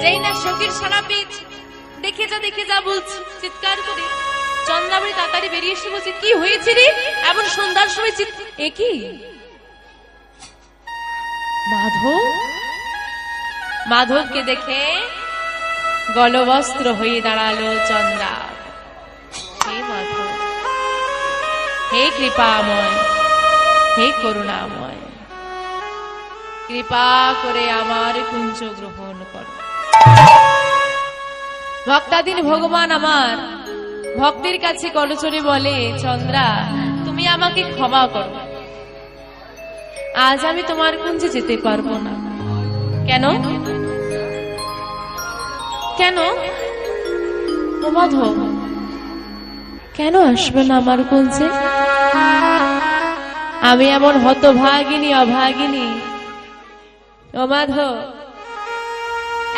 যেই না সখীর সারা পেয়েছি, দেখে যা দেখে যা বলছি চিৎকার করে। চন্দ্রাবলী তাড়াতাড়ি বেরিয়ে এসে বলছে, কি হয়েছে রে এমন সন্ধ্যার সময়? একই মাধব, মাধবকে দেখে গলবস্ত্র হয়ে দাঁড়ালো চন্দ্রা। হে মাধব, হে কৃপাময়, হে করুণাময়, কৃপা করে আমার কুঞ্জ গ্রহণ করো। ভক্তাধীন ভগবান আমার ভক্তের কাছে করজোড়ে বলে, চন্দ্রা তুমি আমাকে ক্ষমা করো, আজ আমি তোমার কুঞ্জে যেতে পারবো না। কেন? কেন ও মাধব, কেন আসবে না আমার কুঞ্জে? আমি এমন হতভাগিনী, অভাগিনী ও মাধব,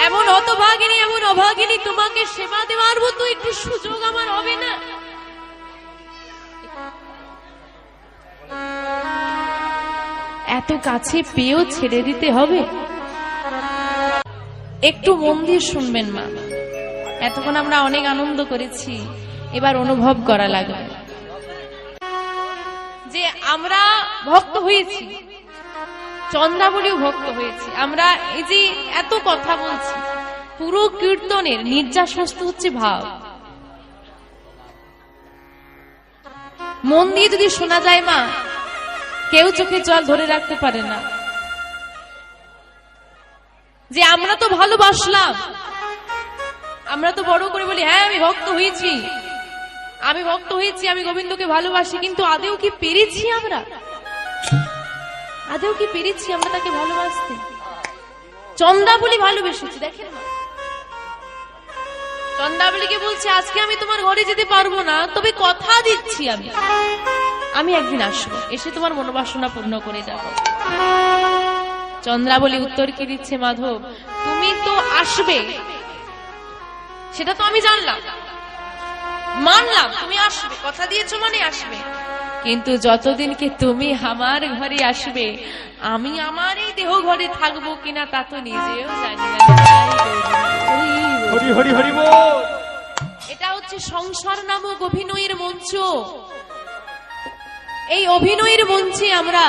এমন হতভাগিনী, এমন অভাগিনী, তোমাকে সেবা দেওয়ার মতো একটু সুযোগ আমার হবে না? এত কাছে পেয়েও ছেড়ে দিতে হবে? একটু মন দিয়ে শুনবেন মা, এতক্ষণ আমরা অনেক আনন্দ করেছি, এবার অনুভব করা লাগবে যে আমরা ভক্ত হয়েছি, চন্দ্রাবলীও ভক্ত হয়েছি। আমরা এই যে এত কথা বলছি, পুরো কীর্তনের নির্যাস বস্তু হচ্ছে ভাব। মন দিয়ে যদি শোনা যায় মা, কেউ চোখে জল ধরে রাখতে পারে না। যে আমরা তো ভালোবাসলাম, আমরা তো বড় করে বলি হ্যাঁ আমি ভক্ত হয়েছি, আমি ভক্ত হয়েছি, আমি গোবিন্দকে ভালোবাসি, কিন্তু আদেও কি পেরেছি আমরা? আদেও কি পেরেছি আমরা তাকে ভালোবাসতে? চন্দ্রাবলী ভালোবেসেছি, দেখেন না, চন্দ্রাবলীকে বলছে আজকে আমি তোমার ঘরে যেতে পারবো না, তবে কথা দিচ্ছি আমি একদিন আসবো, এসে তোমার মনোবাসনা পূর্ণ করে যাব। চন্দ্রাবলী উত্তর কি দিচ্ছে, মাধব তুমি তো আসবে, সেটা তো আমি জানলাম, মানলাম তুমি আসবে, কথা দিয়েছো মানে আসবে, কিন্তু যতদিনকে তুমি আমার ঘরে আসবে আমি আমার এই দেহ ঘরে থাকবো কিনা তা তো নিজেও জানি না। হরি হরি হরি বল। এটা হচ্ছে সংসার নামক অভিনয়ের মঞ্চ। এই অভিনয়ের মঞ্চে আমরা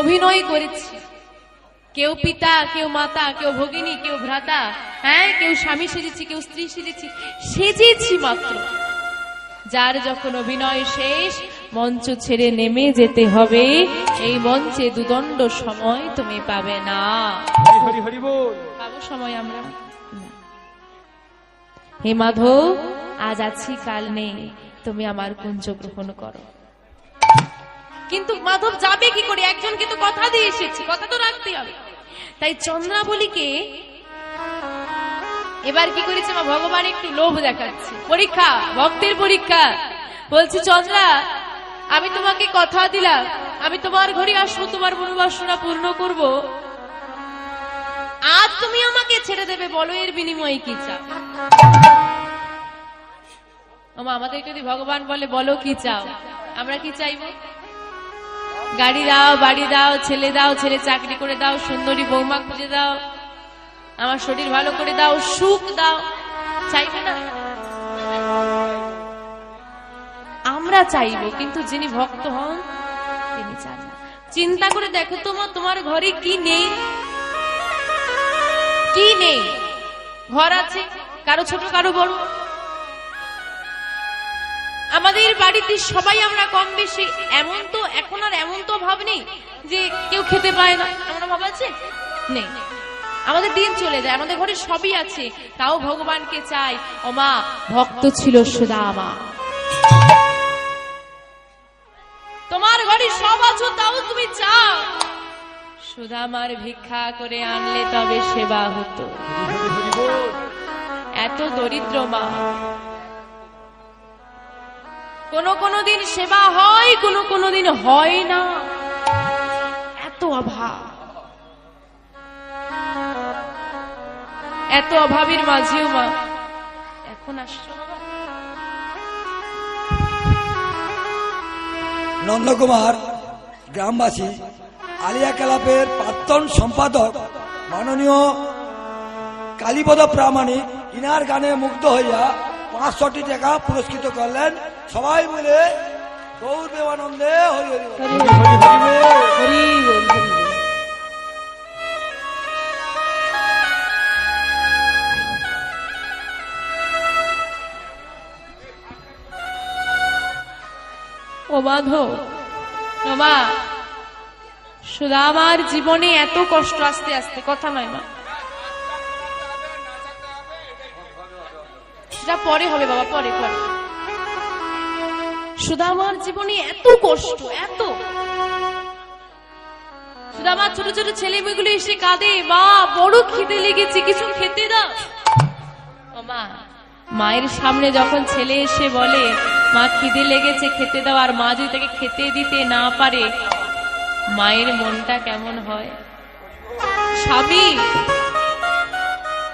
অভিনয় করেছি, কেউ পিতা, কেউ মাতা, কেউ ভগিনী, কেউ ভ্রাতা, হ্যাঁ কেউ স্বামী সেজেছি, কেউ স্ত্রী সেজেছি মাত্র। যার যখন অভিনয় শেষ, মঞ্চ ছেড়ে নেমে যেতে হবে। এই মঞ্চে দুদণ্ড সময় তুমি পাবে না। হরি হরি বল। পাবো সময় আমরা না। হে মাধব, আজ আছি কাল নেই, তুমি আমার কুঞ্জ গ্রহণ করো। কিন্তু মাধব যাবে কি করে? একজনকে তো কথা দিয়ে এসেছি, কথা তো রাখতে হবে। তাই চন্দ্রাবলীকে এবার কি করেছে মা ভগবান, একটু লোভ দেখাচ্ছে, পরীক্ষা, ভক্তের পরীক্ষা। বলছি চন্দ্রা, আমি তোমাকে কথা দিলাম আমি তোমার ঘরে আসবো, তোমার মনোবাসনা পূর্ণ করব। আজ তুমি আমাকে ছেড়ে দেবে, বলো এর বিনিময়ে কি চাও? আমাদের যদি ভগবান বলে বলো কি চাও, আমরা কি চাইবো? গাড়ি দাও, বাড়ি দাও, ছেলে দাও, ছেলে চাকরি করে দাও, সুন্দরী বৌমা খুঁজে দাও, আমার শরীর ভালো করে দাও, সুখ দাও, চাইবে না? আমরা চাইবো, কিন্তু যিনি ভক্ত হন তিনি চান না। চিন্তা করে দেখো তোমার ঘরে কি নেই? কি নেই? ঘর আছে, কারো ছোট কারো বড়। আমাদের বাড়িতে সবাই আমরা কম বেশি, এমন তো এখন আর এমন তো ভাব নেই যে কেউ খেতে পায় না, এমন ভাব আছে? নেই। আমাদের দিন চলে যায়, আমাদের ঘরে সবই আছে, তাও ভগবানকে চাই। ও মা, ভক্ত ছিল সুদামা, তোমার ঘরে সব আছো তাও তুমি চাও সুদামার ভিক্ষা করে আনলে তবে সেবা হতো। এত দরিদ্র মা, কোনো দিন সেবা হয়, কোনো দিন হয় না, এত অভাব। এত অভাবের মাঝেও মা এখন আসছো। নন্দকুমার গ্রামবাসী আলিয়া ক্লাবের প্রাক্তন সম্পাদক মাননীয় কালীপদ প্রামাণিক ইনার গানে মুগ্ধ হইয়া 500 টাকা পুরস্কৃত করলেন। সবাই মিলে গৌর দেবানন্দে হরি হরি বল। হরি বল, হরি বল। ও মাধব, ও মা, সুদামার জীবনে এত কষ্ট, আস্তে আস্তে, কথা নয় মা, সেটা পরে হবে বাবা, পরে পরে। সুদামার জীবনে এত কষ্ট, এত। সুদামার ছোট ছোট ছেলে মেয়েগুলো এসে কাঁদে, মা বড় খিদে লেগেছে, কিছু খেতে দাও। ও মা, মায়ের সামনে যখন ছেলে এসে বলে মা খিদে লেগেছে খেতে দাও, আর মা যদি তাকে খেতে দিতে না পারে, মায়ের মনটা কেমন হয়? স্বামী,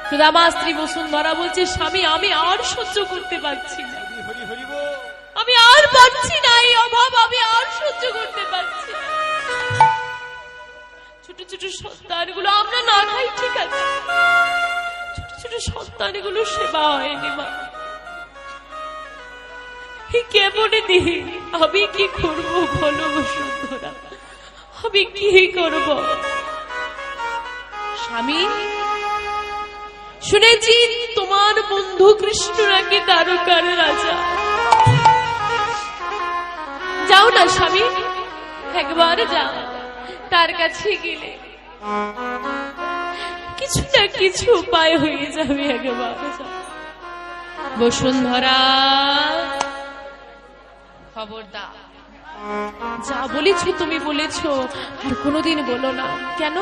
সুদামা স্ত্রী বসুন্ধরা বলছে, স্বামী আমি আর সহ্য করতে পারছি না, আমি আর পারছি না, এই অভাব আমি আর সহ্য করতে পারছি না। ছোট ছোট সন্তানগুলো আমরা না খাই ঠিক আছে, ছোট ছোট সন্তানগুলো সেবা হয়নি মা, কেমনে দিই, আমি কি করবো বলো বসুন্ধরা, আমি কি করব? স্বামী, শুনেছি তোমার বন্ধু কৃষ্ণ নাকি দ্বারকার রাজা, যাও না স্বামী, একবার যাও, তার কাছে গেলে কিছু না কিছু উপায় হয়ে যাবে, একবার যাও। বসুন্ধরা খবরদার, যা বলেছ তুমি বলেছ, আর কোনোদিন বলো না। কেন?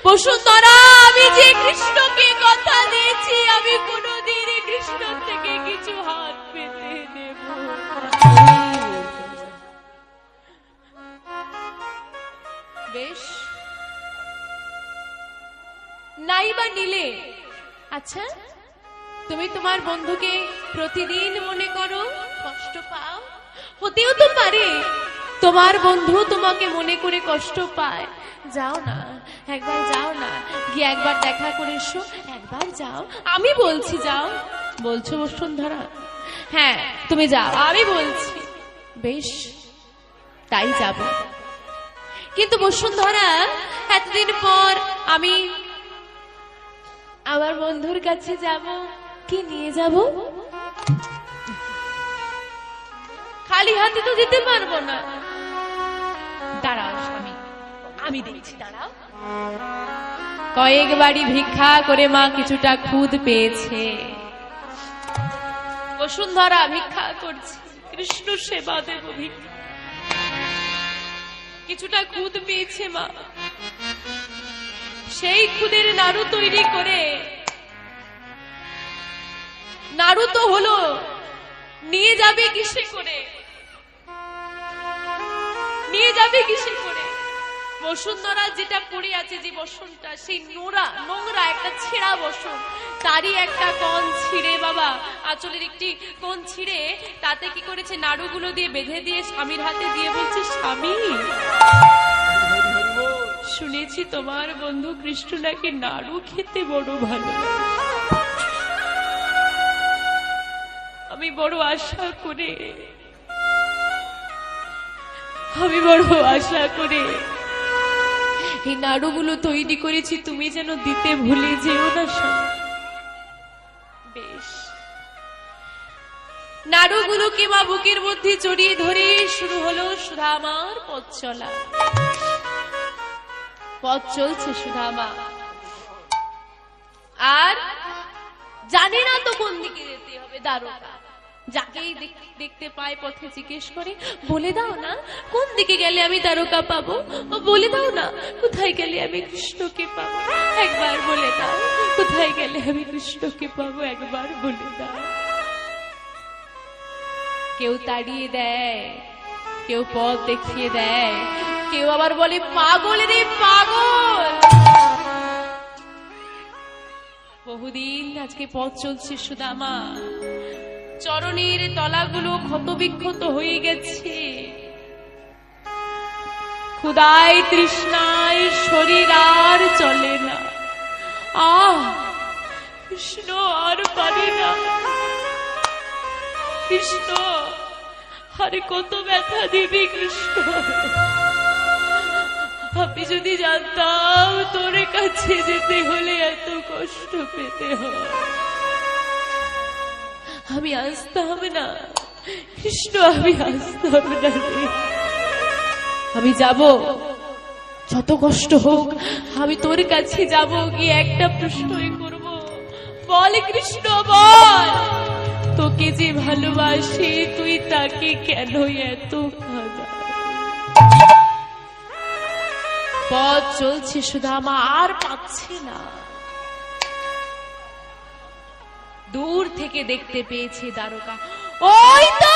বসুন্ধরা, আমি যে কৃষ্ণকে কথা দিয়েছি আমি কোনোদিন কৃষ্ণ থেকে কিছু হাত পেতে নেব। বেশ, নাই বা নিলে। আচ্ছা, তুমি তোমার বন্ধুকে প্রতিদিন মনে করো, কষ্ট পাও। হতেও তো পারে তোমার বন্ধু তোমাকে মনে করে কষ্ট পায়। যাও না, একবার যাও না, গিয়ে একবার দেখা করে এসো, একবার যাও। আমি বলছি যাও। বলছো বসুন্ধরা? হ্যাঁ তুমি যাও, আমি বলছি। বেশ, তাই যাব। কিন্তু বসুন্ধরা, এতদিন পর আমি আমার বন্ধুর কাছে যাব, কি নিয়ে যাব? খালি হাতে তো দিতে পারবো না। দাঁড়াও স্বামী, আমি দেখছি, দাঁড়াও। কয়েক বাড়ি ভিক্ষা করে মা কিছুটা খুদ পেয়েছে। বসুন্ধরা ভিক্ষা করছে, কৃষ্ণ সেবা দেব ভিক্ষা। কিছুটা খুদ পেয়েছে মা, সেই খুদের নাড়ু তৈরি করে, নাড়ু তো হলো, নিয়ে যাবে কিসে করে? নিয়ে যাবে কিসে করে? বসুন্ধরা যেটা পড়ে আছে, যে বসনটা, সেই নোংরা একটা ছেঁড়া বসন, তারই একটা কোণ ছিঁড়ে, বাবা আঁচলের একটি কোণ ছিঁড়ে, তাতে কি করেছে, নাড়ুগুলো দিয়ে বেঁধে দিয়ে স্বামীর হাতে দিয়ে বলছে, স্বামী শুনেছি তোমার বন্ধু কৃষ্ণ নাকি নাড়ু খেতে বড় ভালো। আমি বড় আশা করে এই নাড়ুগুলো তৈরি করেছি, তুমি যেন দিতে ভুলে যেও না স্বামী। বেশ, নাড়ুগুলোকে মা বুকের মধ্যে জড়িয়ে ধরে শুরু হলো সুধামার পথ চলা। পথ চলছে সুধামা, আর জানে না তো কোন দিকে যেতে হবে। দারোগা যাকেই দেখতে পায় পথে জিজ্ঞেস করে, বলে দাও না কোন দিকে গেলে আমি তারকা পাবো, বলে দাও না কোথায় গেলে আমি কৃষ্ণকে পাবো, একবার বলে দাও কোথায় গেলে আমি কৃষ্ণকে পাবো, একবার বলে দাও। কেউ তাড়িয়ে দেয়, কেউ পথ দেখিয়ে দেয়, কেউ আবার বলে পাগল রে পাগল। বহুদিন আজকে পথ চলছে সুদামা, চরণের তলাগুলো ক্ষত বিক্ষত হয়ে গেছে, ক্ষুধায় তৃষ্ণায় শরীর আর চলে না। কৃষ্ণ আর পারে না, কৃষ্ণ আরে কত ব্যথা দিবি কৃষ্ণ। আমি যদি জানতাম তোর কাছে যেতে হলে এত কষ্ট পেতে হয়, আমি আসতাম না কৃষ্ণ, আমি আসতাম না রে। আমি যাব, যত কষ্ট হোক আমি তোর কাছে যাব, গিয়ে একটা প্রশ্নই করব, বল কৃষ্ণ বল, তোকে যে ভালোবাসি তুই তাকে কেন এত কাঁদা? পথ চলছে সুদামা, আর পাচ্ছে না। দূর থেকে দেখতে পেয়েছে দারোগা, ওই তো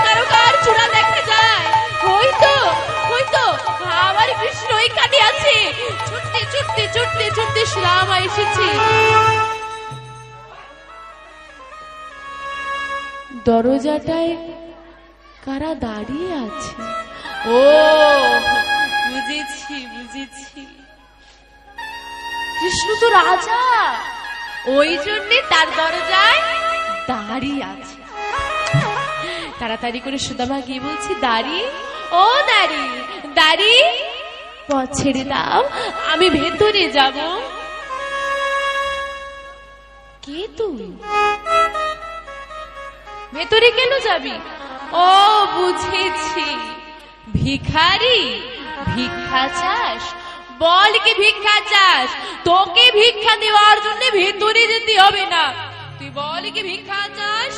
দারোগার চূড়া দেখা যায়, ওই তো আমার কৃষ্ণ ওইখানে আছে। ছুটতে ছুটতে ছুটতে ছুটতে সুদামা এসেছে। দরজাটায় কারা দাঁড়িয়ে আছে? ও বুঝেছি, কৃষ্ণ তো রাজা, ওই জন্যে তার দরজায় দাঁড়িয়ে আছে। তাড়াতাড়ি করে সুদামা গিয়ে বলছি, দাঁড়ি ও দাঁড়ি, পথ ছেড়ে দাও, আমি ভেতরে যাব। কে তুই? ভেতরে কেন যাবি? ও বুঝেছি, ভিখারি, ভিক্ষা চাস? বল কি ভিক্ষা চাস? তোকে ভিক্ষা দেওয়ার জন্য ভেতরে যেতে হবে না, তুই বল কি ভিক্ষা চাস,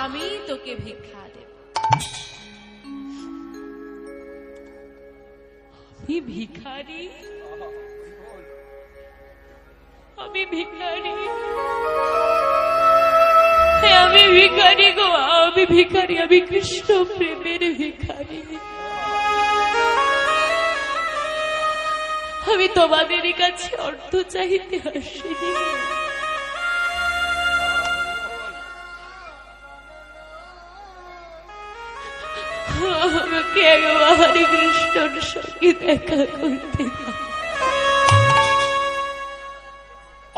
আমি তোকে ভিক্ষা দেব। আমি ভিখারি, আমি ভিখারি, আমি ভিখারি গো, আমি ভিখারি, আমি কৃষ্ণ প্রেমের ভিখারি। আমি তোমাদের কাছে অর্থ চাইতে আসিনি। আমাকে একবার কৃষ্ণর সঙ্গে দেখা করতে দাও।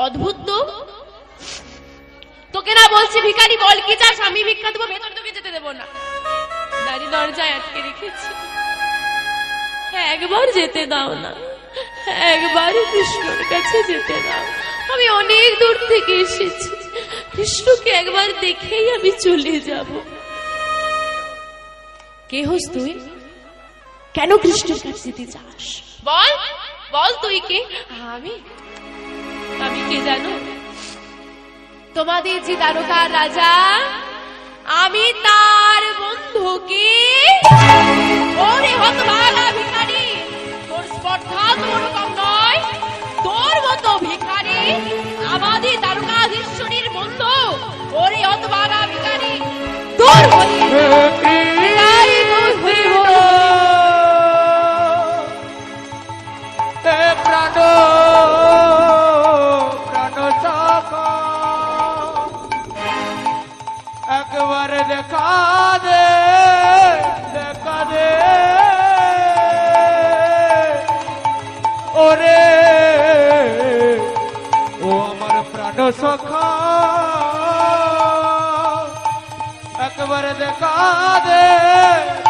অদ্ভুত তো, তোকে না বলছি ভিখারি, বল কি চাস? আমি ভিক্ষা দেবো, ভেতর তোকে যেতে দেবো না। দাঁড়ি দরজায় আটকে রেখেছি। একবার যেতে দাও না, একবার কৃষ্ণর কাছে যেতে দাও। আমি অনেক দূর থেকে এসেছি, কৃষ্ণকে একবার দেখেই আমি চলে যাব। কে হোস তুই? কেন কৃষ্ণের কাছে যেতে চাস? বল বল, তুই কে? আমি আমি কে জানো? তোমাদের যে দ্বারকার রাজা, আমি তার বন্ধুকে। ওরে হতভাগা ভিখারি, তোর স্পর্ধা তো ওরকম নয়। তোর মতো ভিখারি আমাদের দ্বারকাধীশ্বরীর বন্ধু। ওরে হতভাগা ভিখারি, তোর প্রাণ প্রাণ সখা একবার দেখা দে, দেখা দে ওরে, ও আমার প্রাণ সখা একবার দেখা দে,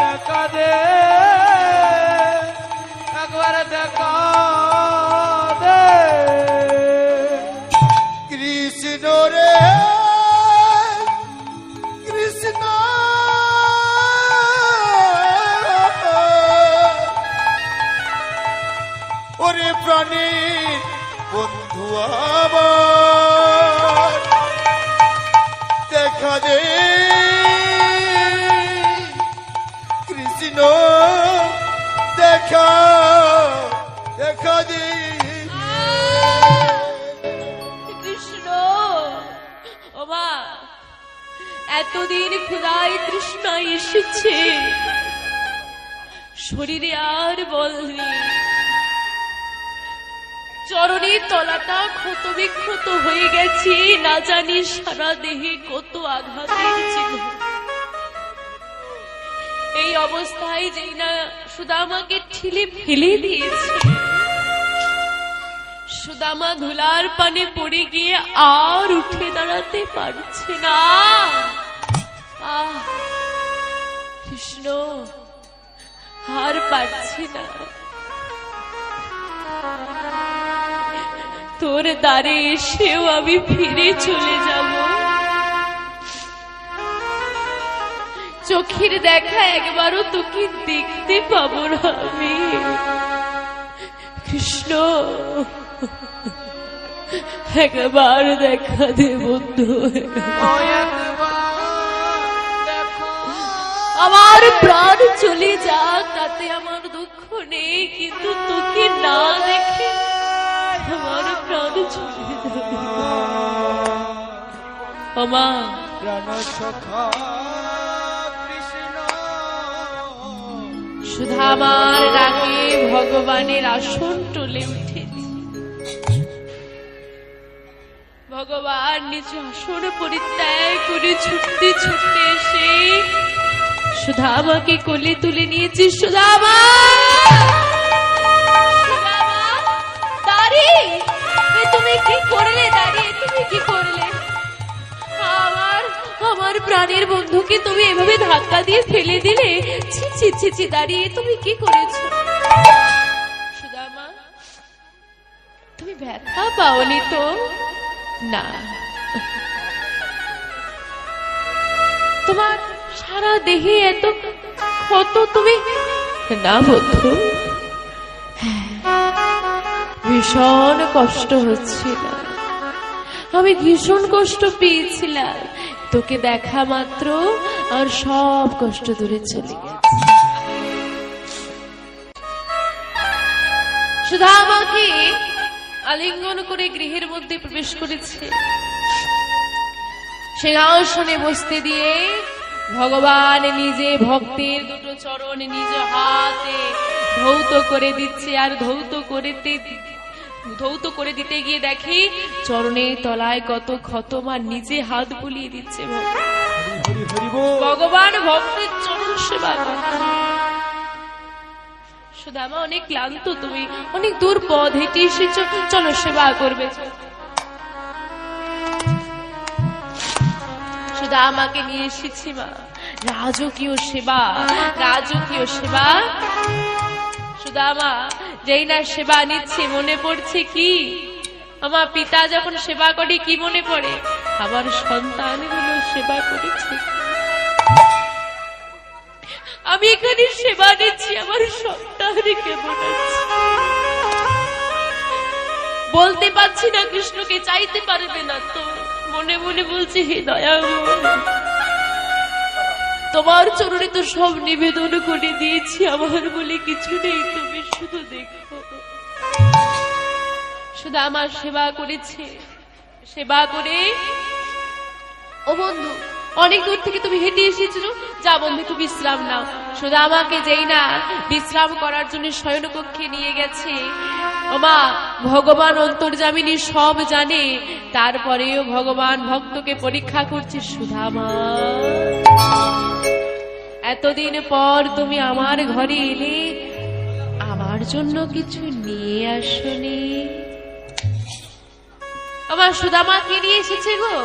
দেখা দে একবার দেখা দে। কৃষ্ণ রে কৃষ্ণ, ওরে প্রাণীর বন্ধু আমার দেখা দে, কৃষ্ণ দেখা দেখা দে। কৃষ্ণ, ও মা, এতদিন ক্ষুধায় তৃষ্ণায় এসেছে, শরীরে আর বল নেই, চরণের তলাটা ক্ষত বিক্ষত হয়ে গেছে, না জানি সারা দেহে কত আঘাতের চিহ্ন। এই অবস্থায় যেই না সুদামাকে ঠেলে ফেলে দিয়েছে, সুদামা ধুলার পানে পড়ে গিয়ে আর উঠে দাঁড়াতে পারছে না। কৃষ্ণ, আর পারছি না। তোর দ্বারে এসেও আমি ফিরে চলে যাব। চোখের দেখা একবারও তোকে দেখতে পাবো না আমি। কৃষ্ণ, একবার দেখা দে বন্ধু। আমার প্রাণ চলে যাক, তাতে আমার দুঃখ নেই, কিন্তু তোকে না দেখে আমার প্রাণ চলে যাবে। আমা প্রাণ সখা কৃষ্ণ, সুধামার ডাকে ভগবানের আসন টলে উঠেছে। ভগবান নিজ আসন পরিত্যাগ করে ছুটতে ছুটতে এসে সুধামাকে কোলে তুলে নিয়েছে। সুধামা, দাঁড়িয়ে তুমি কি করলে? দাঁড়িয়ে তুমি কি করলে? আমার প্রাণের বন্ধুকে তুমি এভাবে ধাক্কা দিয়ে ফেলে দিলে। ছি ছি ছি ছি, দাঁড়িয়ে তুমি কি করেছো? সুদামা, তুমি ব্যথা পাওনি তো? না, তোমার সারা দেহে এত ক্ষত, তুমি না বন্ধু? ভীষণ কষ্ট হচ্ছিল, আমি ভীষণ কষ্ট পেয়েছিলাম। তোকে দেখা মাত্র আর সব কষ্ট দূরে চলে গেছে। সুধা আমাকে আলিঙ্গন করে গৃহের মধ্যে প্রবেশ করেছে। সিংহাসনে বসতে দিয়ে ভগবান নিজে ভক্তের দুটো চরণ নিজ হাতে ধৌত করে দিচ্ছে, আর ধৌত করে দিতে গিয়ে দেখি চরণের তলায় কত ক্ষত, মা নিজে হাত বুলিয়ে দিচ্ছে। ভগবান ভক্তের চরণ সেবা করছে। সুদামা অনেক ক্লান্ত, তুমি অনেক দূর পথ হেঁটে এসেছো, চলো সেবা করবে। সুদামাকে নিয়ে এসেছি মা, রাজকীয় সেবা, রাজকীয় সেবা। সুদামা যেই না সেবা নিচ্ছে, মনে পড়ছে কি আমার পিতা যখন সেবা করে কি মনে পড়ে, আমার সন্তানগুলো সেবা করেছে, আমি এখানে সেবা নিচ্ছি, আমার সন্তানকে মনে হচ্ছে। বলতে পারছি না কৃষ্ণকে, চাইতে পারবে না তো, মনে মনে বলছি হে দয়াময়, তোমার চরণে তো সব নিবেদন করে দিয়েছি, আমার বলে কিছু নেই, তুমি শুধু দেখো। শুধু আমার সেবা করেছে, সেবা করে ও বন্ধু অনেক দূর থেকে তুমি হেঁটে এসেছিল, যা বন্ধু একটু বিশ্রাম নাও। শুধু আমাকে যেই না বিশ্রাম করার জন্য শয়নকক্ষে নিয়ে গেছে, ওমা ভগবান অন্তর্যামিনী সব জানে, তারপরেও ভগবান ভক্তকে পরীক্ষা করছে। সুধামা এতদিন পর তুমি আমার ঘরে এলে, আমার জন্য কিছু নিয়ে আসনি। আমার সুদামা কি নিয়ে এসেছে গো?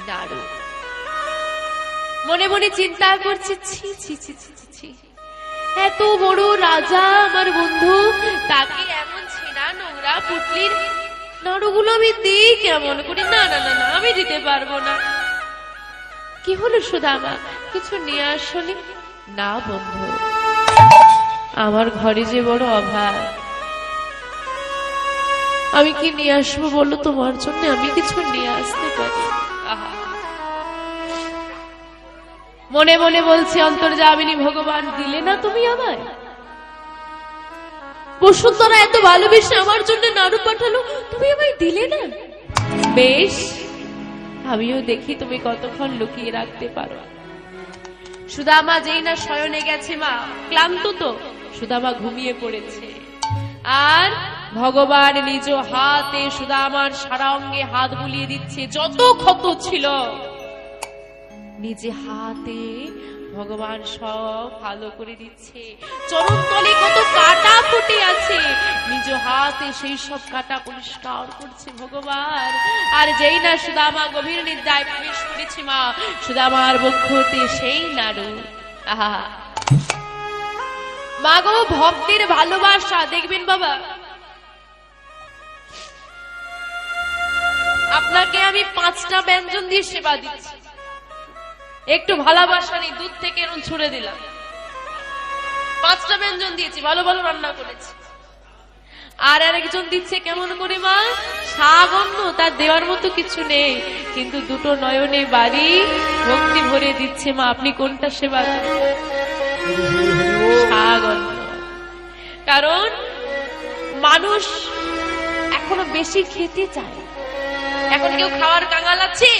নাড়ু। মনে মনে চিন্তা করছে, ছি ছি ছি ছি ছি, এত বড় রাজা আমার বন্ধু, তাকে এমন ছেঁড়া নোংরা পুটলির নাড়ুগুলো আমি দিই কেমন করে? না না না না, আমি দিতে পারবো না। কি হলো সুদামা, কিছু নিয়ে আসনি? না বন্ধু, আমার ঘরে যে বড় অভাব, আমি কি নিয়ে আসবো বলো তোমার জন্য? আমি কিছু নিয়ে আসতে পারি? মনে মনে বলছি অন্তর্যামিনী ভগবান, দিলে না তুমি আমায়? বসুন্ধরা এত ভালোবেসে আমার জন্য নাড়ু পাঠালো, তুমি আমায় দিলে না? বেশ, আমিও দেখি তুমি কতক্ষণ লুকিয়ে রাখতে পারো। সুদামা যেই না শয়নে গেছে, মা ক্লান্ত তো, সুদামা ঘুমিয়ে পড়েছে। আর ভগবান নিজ হাতে সুদামার সারা অঙ্গে হাত বুলিয়ে দিচ্ছে, যত ক্ষত ছিল নিজে হাতে ভগবান সব ভালো করে দিচ্ছে। চরণ তলে কত কাটা ফুটে আছে, নিজ হাতে সেই সব কাটা পরিষ্কার করছে ভগবান। আর যেই না সুদামা গভীর নিদ্রায় প্রবেশ করেছে, মা সুদামার বক্ষতে সেই নাড়ু। আহা মা গো, ভক্তের ভালোবাসা দেখবেন বাবা, আপনাকে আমি 5টা ব্যঞ্জন দিয়ে সেবা দিচ্ছি, একটু ভালোবাসা নেই, দুধ থেকে এরকম ছুড়ে দিলাম, 5টা ব্যঞ্জন দিয়েছি, ভালো ভালো রান্না করেছি। আর আরেকজন দিচ্ছে কেমন করে মা, শাক অন্য, তার দেওয়ার মতো কিছু নেই, কিন্তু দুটো নয়নে বাড়ি ভক্তি ভরে দিচ্ছে। মা আপনি কোনটা সেবা করেন? শাক অন্য। কারণ মানুষ এখনো বেশি খেতে চায়, এখন কেউ খাওয়ার কাঙাল আছে?